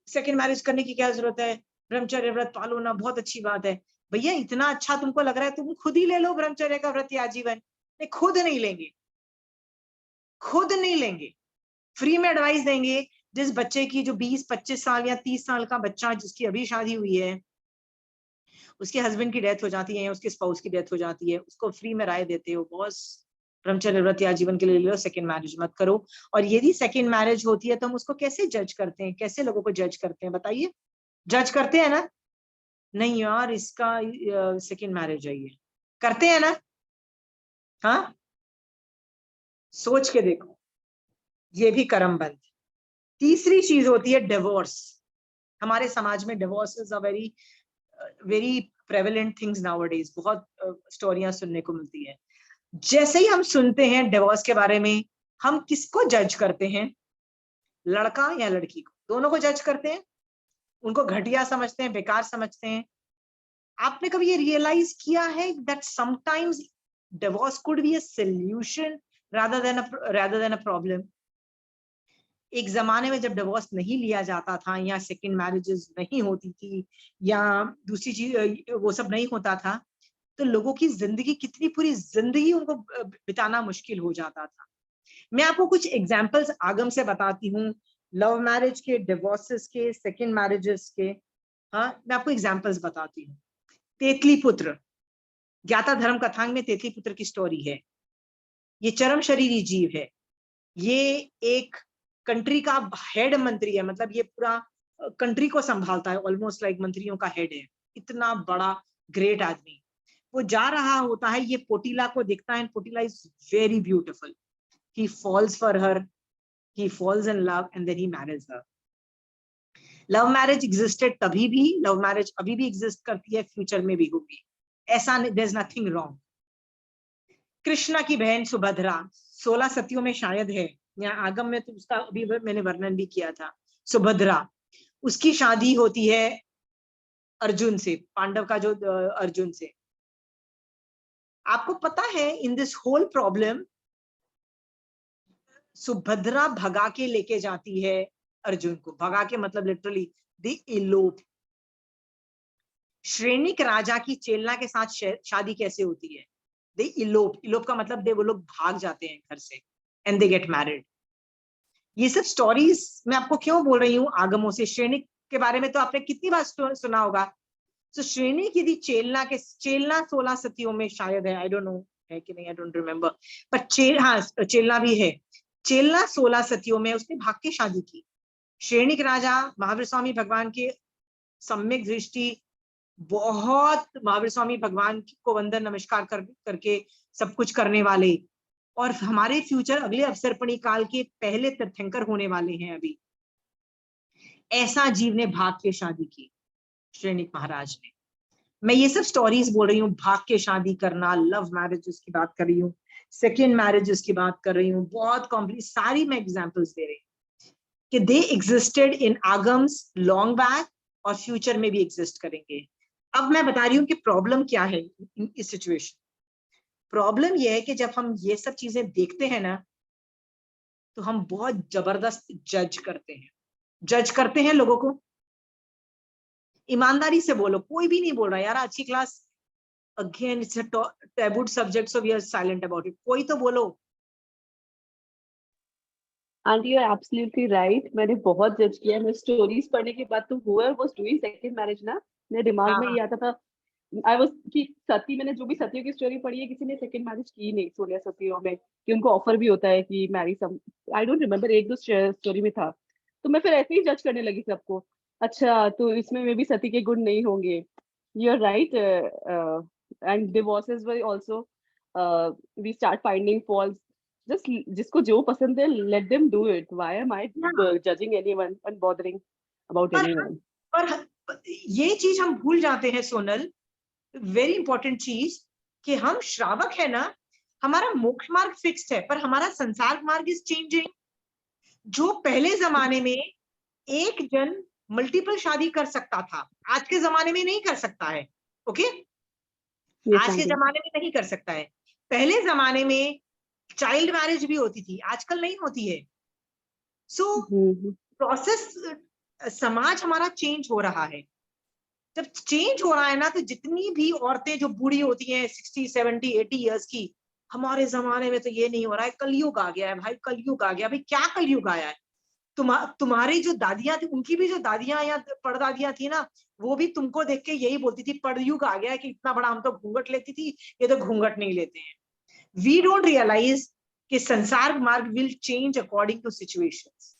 सेकंड मैरिज करने की क्या जरूरत है, ब्रह्मचर्य व्रत पालो ना, बहुत अच्छी बात है। भैया, इतना अच्छा तुमको लग रहा है, तुम खुद ही ले लो ब्रह्मचर्य का व्रत या आजीवन। नहीं, खुद नहीं लेंगे, खुद नहीं लेंगे, फ्री में एडवाइस देंगे। जिस बच्चे की, जो 20-25 साल या 30 साल का बच्चा, जिसकी अभी शादी हुई है, उसके हस्बैंड की डेथ हो जाती है, उसके स्पाउस की डेथ हो जाती है, उसको फ्री में राय देते हो, बॉस ब्रह्मचर्य व्रत या जीवन के लिए ले लो, सेकंड मैरिज मत करो। और यदि सेकंड मैरिज होती है, तो हम उसको कैसे जज करते हैं? कैसे लोगों को जज करते हैं, बताइए? जज करते हैं ना? नहीं यार, इसका सेकंड मैरिज है, ये करते हैं ना? हाँ, सोच के देखो, ये भी कर्म बंद। तीसरी चीज होती है डिवोर्स। हमारे समाज में divorce is a very very prevalent things nowadays. बहुत स्टोरियां सुनने को मिलती है। जैसे ही हम सुनते हैं डिवोर्स के बारे में, हम किसको जज करते हैं? लड़का या लड़की को? दोनों को जज करते हैं, उनको घटिया समझते हैं, बेकार समझते हैं। आपने कभी ये रियलाइज किया है that sometimes divorce could be a solution rather than a problem? एक जमाने में जब डिवोर्स नहीं लिया जाता था, या सेकंड मैरिजेस नहीं होती थी, या दूसरी चीज वो सब नहीं होता था, तो लोगों की जिंदगी, कितनी पूरी जिंदगी उनको बिताना मुश्किल हो जाता था। मैं आपको कुछ एग्जांपल्स आगम से बताती हूँ, लव मैरिज के, डिवोर्सेस के, सेकंड मैरिजेस के। हाँ, मैं आपको एग्जांपल्स बताती हूँ। तेतली पुत्र, ज्ञाता धर्म कथांग में तेतली पुत्र की स्टोरी है। ये चरम शरीरी जीव है, ये एक कंट्री का हेड मंत्री है, मतलब ये पूरा कंट्री को संभालता है, ऑलमोस्ट लाइक मंत्रियों का हेड है, इतना बड़ा ग्रेट आदमी। वो जा रहा होता है, ये पोटीला को देखता है, Pottila is very beautiful, he falls for her, he falls in love and then he marries her. Love marriage existed तभी भी, लव मैरिज अभी भी एग्जिस्ट करती है, फ्यूचर में भी होगी, ऐसा there is nothing wrong. Krishna की बहन सुभद्रा 16 सतियों में शायद है, यहाँ आगम में तो उसका अभी मैंने वर्णन भी किया था। सुभद्रा, उसकी शादी होती है अर्जुन से, पांडव का जो अर्जुन से। आपको पता है, in this whole problem, Subhadra भगा के लेके जाती है अर्जुन को। भगा के मतलब लिटरली द इलोप। श्रेणिक राजा की चेलना के साथ शादी कैसे होती है? दे इलोप। इलोप का मतलब वो लोग भाग जाते हैं घर से, एंड दे गेट मैरिड। ये सब स्टोरीज मैं आपको क्यों बोल रही हूँ आगमों से? श्रेणिक के बारे में तो आपने कितनी बार सुना होगा। तो श्रेणिक यदि चेलना 16 सतियों में शायद है, आई डोंट नो है कि नहीं, आई डोंट रिमेम्बर, पर हाँ चेलना भी है। चेलना 16 सतियों में उसने भाग के शादी की। श्रेणिक राजा महावीर स्वामी भगवान के सम्यक दृष्टि, बहुत महावीर स्वामी भगवान को वंदन नमस्कार करके सब कुछ करने वाले, और हमारे फ्यूचर अगले अवसर्पणी काल के पहले तीर्थंकर होने वाले हैं अभी, ऐसा जीव ने भाग के शादी की, श्रेणिक महाराज ने। मैं ये सब स्टोरीज बोल रही हूँ, भाग के शादी करना, लव मैरिजेस की बात कर रही हूँ, सेकेंड मैरिजेस की बात कर रही हूँ, बहुत कॉम्प्लीट सारी मैं एग्जांपल्स दे रही हूँ कि दे एग्जिस्टेड इन आगम्स लॉन्ग बैक और फ्यूचर में भी एग्जिस्ट करेंगे। अब मैं बता रही हूँ कि प्रॉब्लम क्या है इस सिचुएशन। प्रॉब्लम यह है कि जब हम ये सब चीजें देखते हैं ना, तो हम बहुत जबरदस्त जज करते हैं लोगों को। ईमानदारी से बोलो, कोई भी नहीं बोल रहा यार आज की class, again it's a tabooed subject, so we are silent about it, कोई तो बोलो। Aunty you are absolutely right, मैंने बहुत जज किया है। मैं स्टोरीज पढ़ने के बाद तो whoever was doing second marriage ना, मेरे दिमाग में हाँ, ये आता था आई वाज कि सती, मैंने जो भी सतियों की स्टोरी पढ़ी है, किसी ने सेकंड मैरिज की नहीं 16 सतियों में, कि उनको ऑफर भी होता है कि marry some, I don't remember, एक दो स्टोरी में था। तो मैं फिर ऐसे ही जज करने लगी सबको, अच्छा तो इसमें मे भी सती के गुण नहीं होंगे। You are right, and divorces were also we start finding faults, just जिसको जो पसंद है let them do it, why am I judging anyone and bothering about anyone. पर ये चीज हम भूल जाते हैं सोनल, वेरी इंपॉर्टेंट चीज, कि हम श्रावक है ना, हमारा मोक्ष मार्ग फिक्स्ड है, पर हमारा संसार मार्ग इज चेंजिंग। जो पहले जमाने में एक जन मल्टीपल शादी कर सकता था, आज के जमाने में नहीं कर सकता है। ओके, आज के जमाने में नहीं कर सकता है। पहले जमाने में चाइल्ड मैरिज भी होती थी, आजकल नहीं होती है। सो प्रोसेस, समाज हमारा चेंज हो रहा है। जब चेंज हो रहा है ना, तो जितनी भी औरतें जो बूढ़ी होती हैं 60, 70, 80 इयर्स की, हमारे जमाने में तो ये नहीं हो रहा है, कलयुग आ गया है भाई, कलयुग आ गया। भाई क्या कलयुग आया है? तुम्हारी जो दादियां थी, उनकी भी जो दादियां या परदादियां थी ना, वो भी तुमको देख के यही बोलती थी, परयुग आ गया है, कि इतना बड़ा हम तो घूंघट लेती थी, ये तो घूंघट नहीं लेते हैं। वी डोंट रियलाइज कि संसार मार्ग will change according to situations,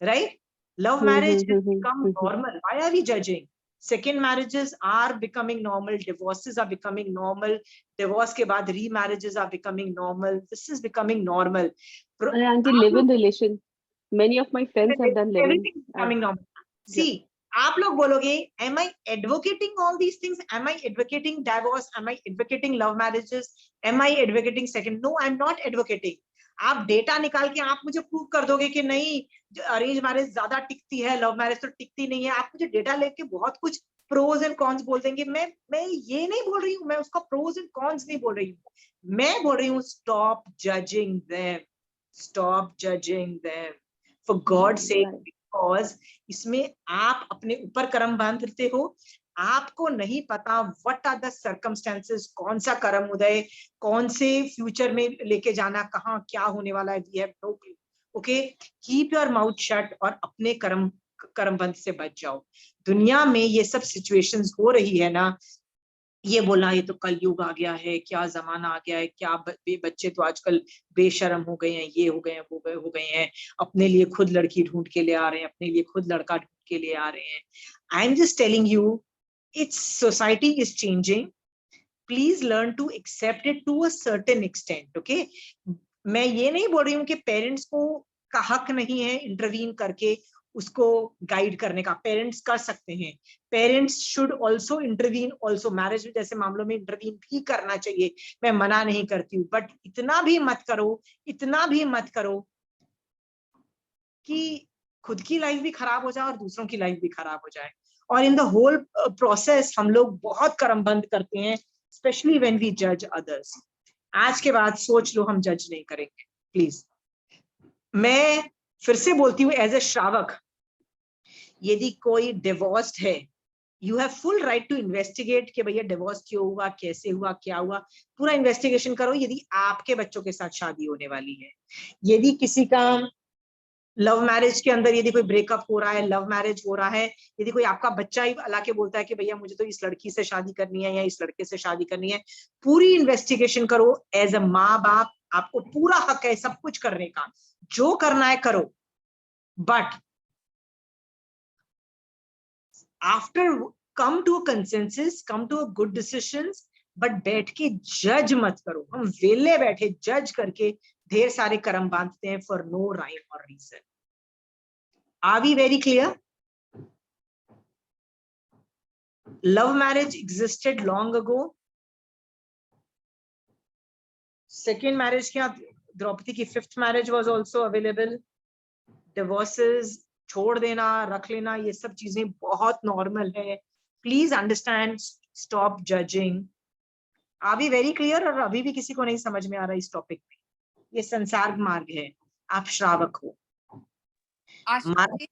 right? Love marriage has become normal. Why are we judging? Second marriages are becoming normal. Divorces are becoming normal. Divorce के बाद remarriages are becoming normal. This is becoming normal. Aunty, live in relation. Many of my friends have done live-in. Everything is becoming normal. See, आप लोग बोलोगे, am I advocating all these things? Am I advocating divorce? Am I advocating love marriages? Am I advocating second? No, I'm not advocating. आप data निकाल के आप मुझे prove कर दोगे कि नहीं अरेंज मैरिज ज्यादा टिकती है, लव मैरिज तो टिकती नहीं है। आप मुझे डेटा लेके बहुत कुछ प्रोज एंड कॉन्स बोल देंगे। मैं ये नहीं बोल रही हूँ, मैं उसका प्रोज एंड कॉन्स नहीं बोल रही हूँ। मैं बोल रही हूँ stop judging them, stop judging them for God sake, because इसमें आप अपने ऊपर कर्म बांधते हो। आपको नहीं पता व्हाट आर द सर्कमस्टेंसेस, कौन सा कर्म उदय, कौन से फ्यूचर में लेके जाना, कहाँ क्या होने वाला है, we have no clue. Okay, keep your mouth shut और अपने कर्मबंध से बच जाओ। दुनिया में ये सब सिचुएशंस हो रही है ना, ये बोलना ये तो कलयुग आ गया है, क्या जमाना आ गया है, क्या बच्चे तो आजकल बेशरम हो गए हैं, ये हो गए हैं, वो हो गए हैं, अपने लिए खुद लड़की ढूंढ के ले आ रहे हैं, अपने लिए खुद लड़का ढूंढ के ले आ रहे हैं। आई am just telling you, its society is changing. Please learn to accept it to a certain extent. Okay, मैं ये नहीं बोल रही हूँ कि पेरेंट्स को का हक नहीं है इंटरवीन करके उसको गाइड करने का, पेरेंट्स कर सकते हैं। Parents should also intervene, also marriage जैसे मामलों में इंटरवीन भी करना चाहिए, मैं मना नहीं करती हूँ, बट इतना भी मत करो, इतना भी मत करो कि खुद की लाइफ भी खराब हो जाए और दूसरों की लाइफ भी खराब हो जाए। और इन द होल प्रोसेस हम लोग बहुत कर्मबंध करते हैं, स्पेशली व्हेन वी जज अदर्स। आज के बाद सोच लो, हम जज नहीं करेंगे प्लीज। मैं फिर से बोलती हूँ, एज ए श्रावक, यदि कोई डिवोर्स्ड है, you have full right to investigate कि भैया डिवोर्स क्यों हुआ, कैसे हुआ, क्या हुआ, पूरा इन्वेस्टिगेशन करो। यदि आपके बच्चों के साथ शादी होने वाली है, यदि किसी का लव मैरिज के अंदर यदि कोई ब्रेकअप हो रहा है, लव मैरिज हो रहा है, यदि कोई आपका बच्चा ही अला के बोलता है कि भैया मुझे तो इस लड़की से शादी करनी है या इस लड़के से शादी करनी है, पूरी इन्वेस्टिगेशन करो। एज अ माँ बाप आपको पूरा हक है सब कुछ करने का, जो करना है करो, but after come to a consensus, come to a good decisions, but बैठ के जज मत करो। हम वेले बैठे जज करके ढेर सारे कर्म बांधते हैं फॉर नो राइम और रीजन। Are we very clear? Love marriage existed long ago. Second marriage क्या, द्रौपदी की fifth marriage was also available. Divorces, छोड़ देना, रख लेना, ये सब चीजें बहुत नॉर्मल है। Please understand, stop judging. Are we very clear? और अभी भी किसी को नहीं समझ में आ रहा इस टॉपिक में? ये संसार मार्ग है, आप श्रावक हो। आशा जी,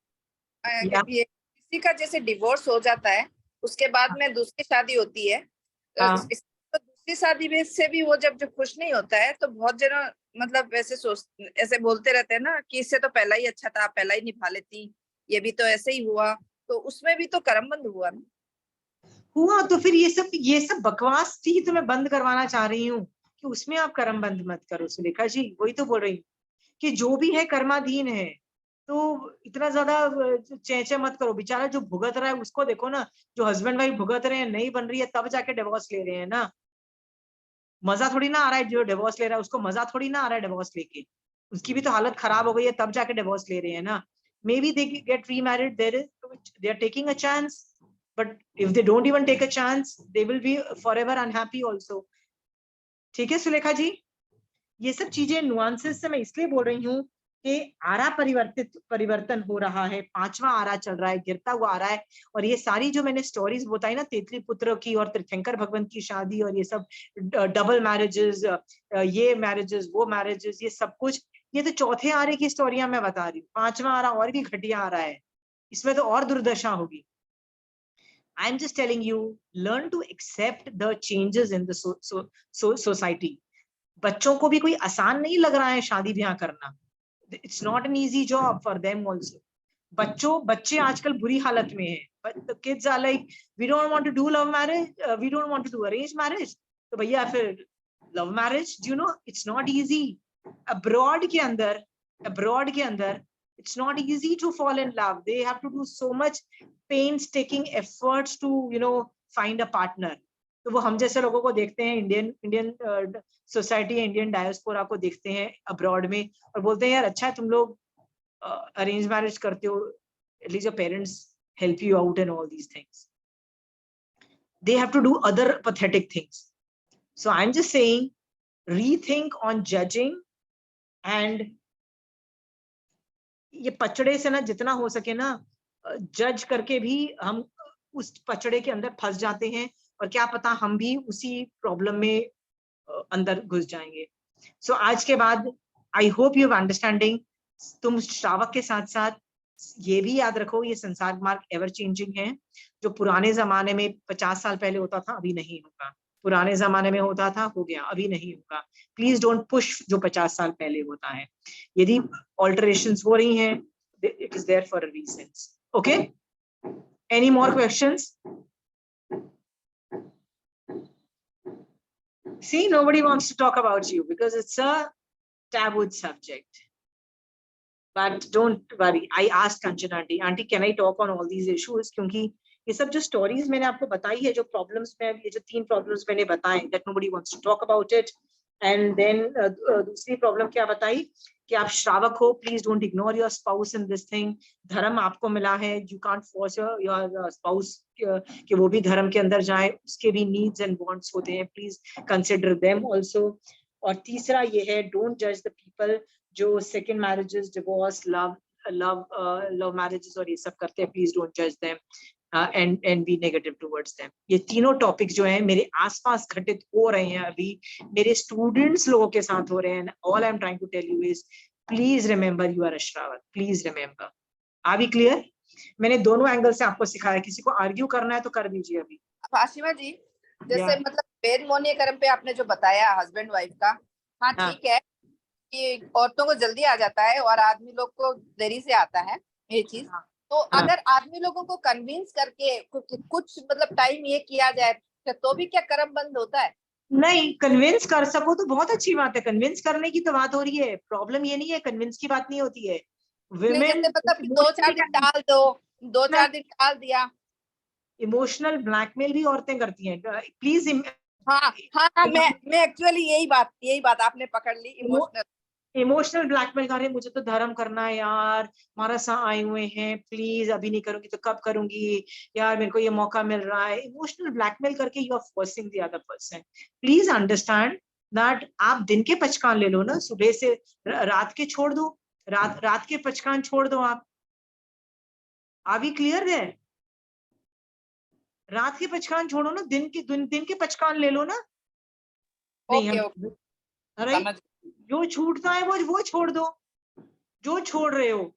ये किसी का जैसे डिवोर्स हो जाता है, उसके बाद में दूसरी शादी होती है, तो हाँ। तो दूसरी शादी में से भी वो जब खुश नहीं होता है, तो बहुत जन मतलब ऐसे बोलते रहते हैं ना कि इससे तो पहला ही अच्छा था, पहला ही निभा लेती, ये भी तो ऐसे ही हुआ, तो उसमें भी तो कर्मबंध हुआ ना। हुआ तो फिर ये सब बकवास थी तो मैं बंद करवाना चाह रही हूँ कि उसमें आप कर्म बंद मत करो सुलेखा जी। वही तो बोल रही हूँ कि जो भी है कर्माधीन है, तो इतना ज्यादा चेंचे मत करो। बेचारा जो भुगत रहा है उसको देखो ना, जो हस्बैंड वाइफ भुगत रहे हैं, नहीं बन रही है तब जाके डिवोर्स ले रहे हैं ना। मजा थोड़ी ना आ रहा है, जो डिवोर्स ले रहा है उसको मजा थोड़ी ना आ रहा है डिवोर्स लेके, उसकी भी तो हालत खराब हो गई है तब जाके डिवोर्स ले रहे हैं ना। Maybe they get remarried, they are taking a chance, but if they don't even take a chance, they will be forever unhappy also. ठीक है सुलेखा जी? ये सब चीजें नुआंसेस से मैं इसलिए बोल रही हूँ कि आरा परिवर्तन हो रहा है, पांचवा आरा चल रहा है, गिरता हुआ आ रहा है। और ये सारी जो मैंने स्टोरीज बताई ना, तेतली पुत्र की और तीर्थंकर भगवंत की शादी और ये सब डबल मैरिजेस, ये मैरिजेस, वो मैरिजेस, ये सब कुछ, ये तो चौथे आरे की स्टोरियां मैं बता रही हूँ। पांचवा आरा और भी घटिया आ रहा है, इसमें तो और दुर्दशा होगी। I'm just telling you, learn to accept the changes in the society. बच्चों को भी कोई आसान नहीं लग रहा है शादी ब्याह करना। It's not an easy job for them also. बच्चे आजकल बुरी हालत में हैं। But the kids are like, we don't want to do love marriage, we don't want to do arranged marriage. तो भैया फिर love marriage, do you know, it's not easy. Abroad के अंदर it's not easy to fall in love. They have to do so much painstaking efforts to, you know, find a partner. तो वो हम जैसे लोगों को देखते हैं, इंडियन सोसाइटी, इंडियन डायस्पोरा को देखते हैं अब्रॉड में, और बोलते हैं यार अच्छा है तुम लोग अरेंज मैरिज करते हो, at least your parents help you out and all these things. They have to do other pathetic things. So I'm just saying, rethink on judging, and ये पचड़े से ना जितना हो सके ना जज करके भी हम उस पचड़े के अंदर फंस जाते हैं, और क्या पता हम भी उसी प्रॉब्लम में अंदर घुस जाएंगे. सो आज के बाद I hope you have understanding. तुम श्रावक के साथ साथ ये भी याद रखो, ये संसार मार्ग एवर चेंजिंग है. जो पुराने जमाने में 50 साल पहले होता था अभी नहीं होगा, पुराने जमाने में होता था हो गया, अभी नहीं होगा. प्लीज डोंट पुश जो 50 साल पहले होता है. यदि ऑल्टरेशंस हो रही हैं, it is there for a reason. Okay, any more questions? See, nobody wants to talk about you because it's a taboo subject. But don't worry, I asked Kanchan aunty, can I talk on all these issues? क्योंकि ये सब जो stories मैंने आपको बताई है, जो problems में, ये जो 3 problems मैंने बताए, that nobody wants to talk about it. And then दूसरी problem क्या बताई कि आप श्रावक हो, please don't ignore your spouse in this thing. धर्म आपको मिला है, you can't force your spouse कि वो भी धर्म के अंदर जाए, उसके भी needs and wants होते हैं, please consider them also. और तीसरा ये है, don't judge the people जो second marriages, divorce, love marriages और ये सब करते हैं. प्लीज डोंट जज them and be negative towards them. ये तीनों टॉपिक जो हैं मेरे आसपास घटित हो रहे हैं, अभी मेरे स्टूडेंट्स लोगों के साथ हो रहे हैं. All I am trying to tell you is please remember you are a shravak. Please remember. Are we clear? मैंने दोनों एंगल से आपको सिखाया. किसी को आर्ग्यू करना है तो कर दीजिए अभी. आशिमा जी, जैसे मतलब वेद मोनीय कर्म पे आपने जो बताया हस्बैंड वाइफ का, हाँ ठीक है, कि औरतों को जल्दी आ जाता है और आदमी लोग को देरी से आता है ये चीज। हाँ, तो अगर आदमी लोगों को कन्विंस करके कुछ मतलब टाइम ये किया जाए तो भी क्या कर्म बंद होता है? नहीं, कन्विंस कर सको तो बहुत अच्छी बात है। कन्विंस करने की तो बात हो रही है, प्रॉब्लम ये नहीं है, कन्विंस की बात नहीं होती है। नहीं, विमेन जैसे मतलब कि 2-4 दिन टाल दो, 2-4 दिन टाल दिया। इमोशनल ब्लैकमेल भी औरतें करती हैं। प्लीज हाँ हाँ, मैं एक्चुअली यही बात आपने पकड़ ली, इमोशनल। इमोशनल ब्लैकमेल कर रहे हैं, मुझे तो धर्म करना है यार, हमारा सा आए हुए हैं, प्लीज अभी नहीं करूंगी तो कब करूंगी यार, मेरे को ये मौका मिल रहा है। इमोशनल ब्लैकमेल करके you are forcing the other person. Please understand that आप दिन के पचकान ले लो ना, सुबह से रात के छोड़ दो, रात के पचकान छोड़ दो आप। आर वी क्लियर है? रात के पचकान छोड़ो ना, दिन के पचकान ले लो ना। नहीं ओके हम ओके, अरे समझ। जो छूटता है वो छोड़ दो, जो छोड़ रहे हो।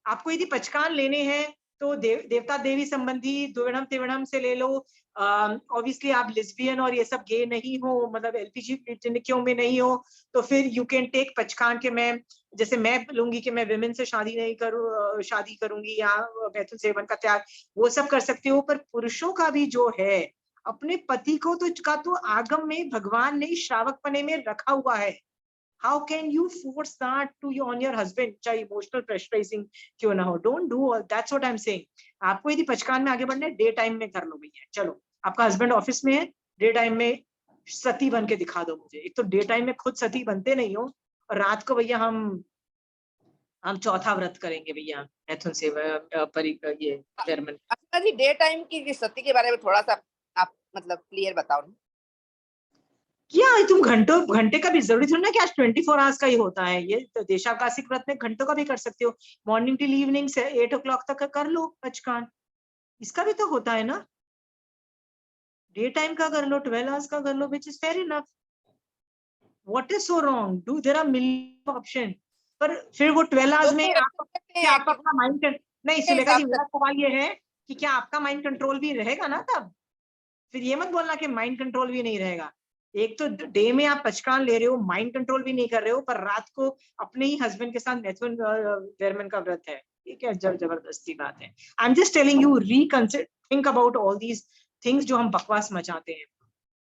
आपको यदि पचकान लेने हैं तो देवता देवी संबंधी द्विगुणम त्रिगुणम से ले लो। ऑब्वियसली आप लिस्बियन और ये सब गे नहीं हो, मतलब एलपीजी में नहीं हो, तो फिर यू कैन टेक पचकान के मैं जैसे मैं लूंगी कि मैं विमेन से शादी नहीं करूँ, शादी करूंगी या मैथुन सेवन का त्याग, वो सब कर सकते हो। पर पुरुषों का भी जो है, अपने पति को तो आगम में भगवान ने श्रावक पने में रखा हुआ है। How can you force that to on your husband? चाहे इमोशनल प्रेशराइजिंग क्यों ना हो, don't do all. That's what I am saying. आपको यदि पचकान में आगे बढ़ना है, डे टाइम में कर लो भैया। चलो, आपका हस्बैंड ऑफिस में है, डे टाइम में सती बन के दिखा दो मुझे। एक तो डे टाइम में खुद सती बनते नहीं हो, और रात को भैया हम चौथा व्रत करेंगे भैया, मैथुन से ये जर्मन। अच्छा जी, डे टाइम की सती के बारे में थोड़ा सा आप मतलब क्लियर बताओ ना। क्या तुम घंटे का भी जरूरी थोड़ी ना कि आज 24 आवर्स का ही होता है। ये तो देशावकाशिक व्रत में घंटों का भी कर सकते हो। मॉर्निंग टिल इवनिंग से 8 o'clock तक का कर लो पचकान, इसका भी तो होता है ना। डे टाइम का कर लो, 12 आवर्स का कर लो, which is fair enough. What is so wrong? Do there are million option. पर फिर वो 12 आवर्स में क्या आपका अपना माइंड नहीं? सुलेखा जी, मेरा सवाल ये है कि क्या आपका माइंड कंट्रोल भी रहेगा ना तब? फिर ये मत बोलना कि माइंड कंट्रोल भी नहीं रहेगा। एक तो डे में आप पचकान ले रहे हो, माइंड कंट्रोल भी नहीं कर रहे हो, पर रात को अपने ही हस्बैंड के साथ मैथुन जर्मन का व्रत है। ये क्या जबरदस्ती बात है? आई am just telling you, reconsider, think about all these things जो हम बकवास मचाते हैं।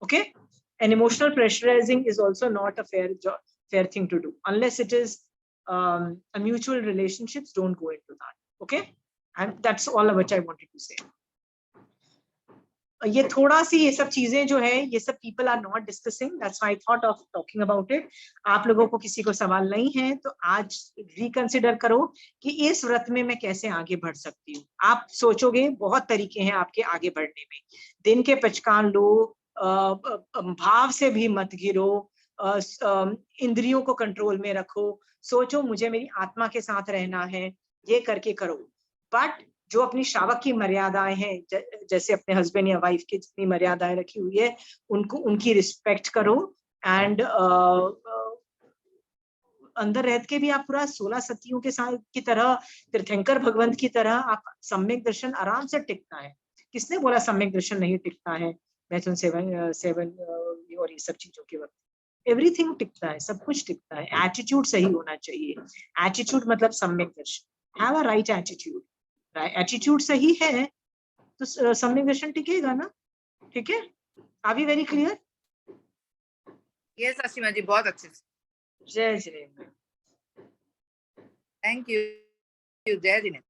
Okay, an emotional pressurising is also not a fair thing to do unless it is a mutual relationships. Don't go into that. Okay, and that's all which I wanted to say. ये थोड़ा सी ये सब चीजें जो है, ये सब people are not discussing. That's why I thought of talking about it. आप लोगों को किसी को सवाल नहीं है तो आज रिकंसिडर करो कि इस व्रत में मैं कैसे आगे बढ़ सकती हूँ। आप सोचोगे, बहुत तरीके हैं आपके आगे बढ़ने में। दिन के पचकान लो, भाव से भी मत गिरो, इंद्रियों को कंट्रोल में रखो, सोचो मुझे मेरी आत्मा के साथ रहना है, ये करके करो। बट जो अपनी श्रावक की मर्यादाएं हैं, जैसे अपने हस्बैंड या वाइफ की जितनी मर्यादाएं रखी हुई है, उनकी रिस्पेक्ट करो। एंड अंदर रह के भी आप पूरा 16 सतियों के साथ की तरह, तीर्थंकर भगवंत की तरह आप सम्यक दर्शन आराम से टिकता है। किसने बोला सम्यक दर्शन नहीं टिकता है? मैथुन सेवन और ये सब चीजों के वक्त एवरीथिंग टिकता है, सब कुछ टिकता है। एटीट्यूड सही होना चाहिए। एटीट्यूड मतलब सम्यक दर्शन। Have a right attitude. Attitude सही है तो सम्यक दर्शन टिकेगा ना। ठीक है? Are we very clear? Yes Asima ji, बहुत अच्छे से। जय जय। Thank you. जय जिनेन्द्र।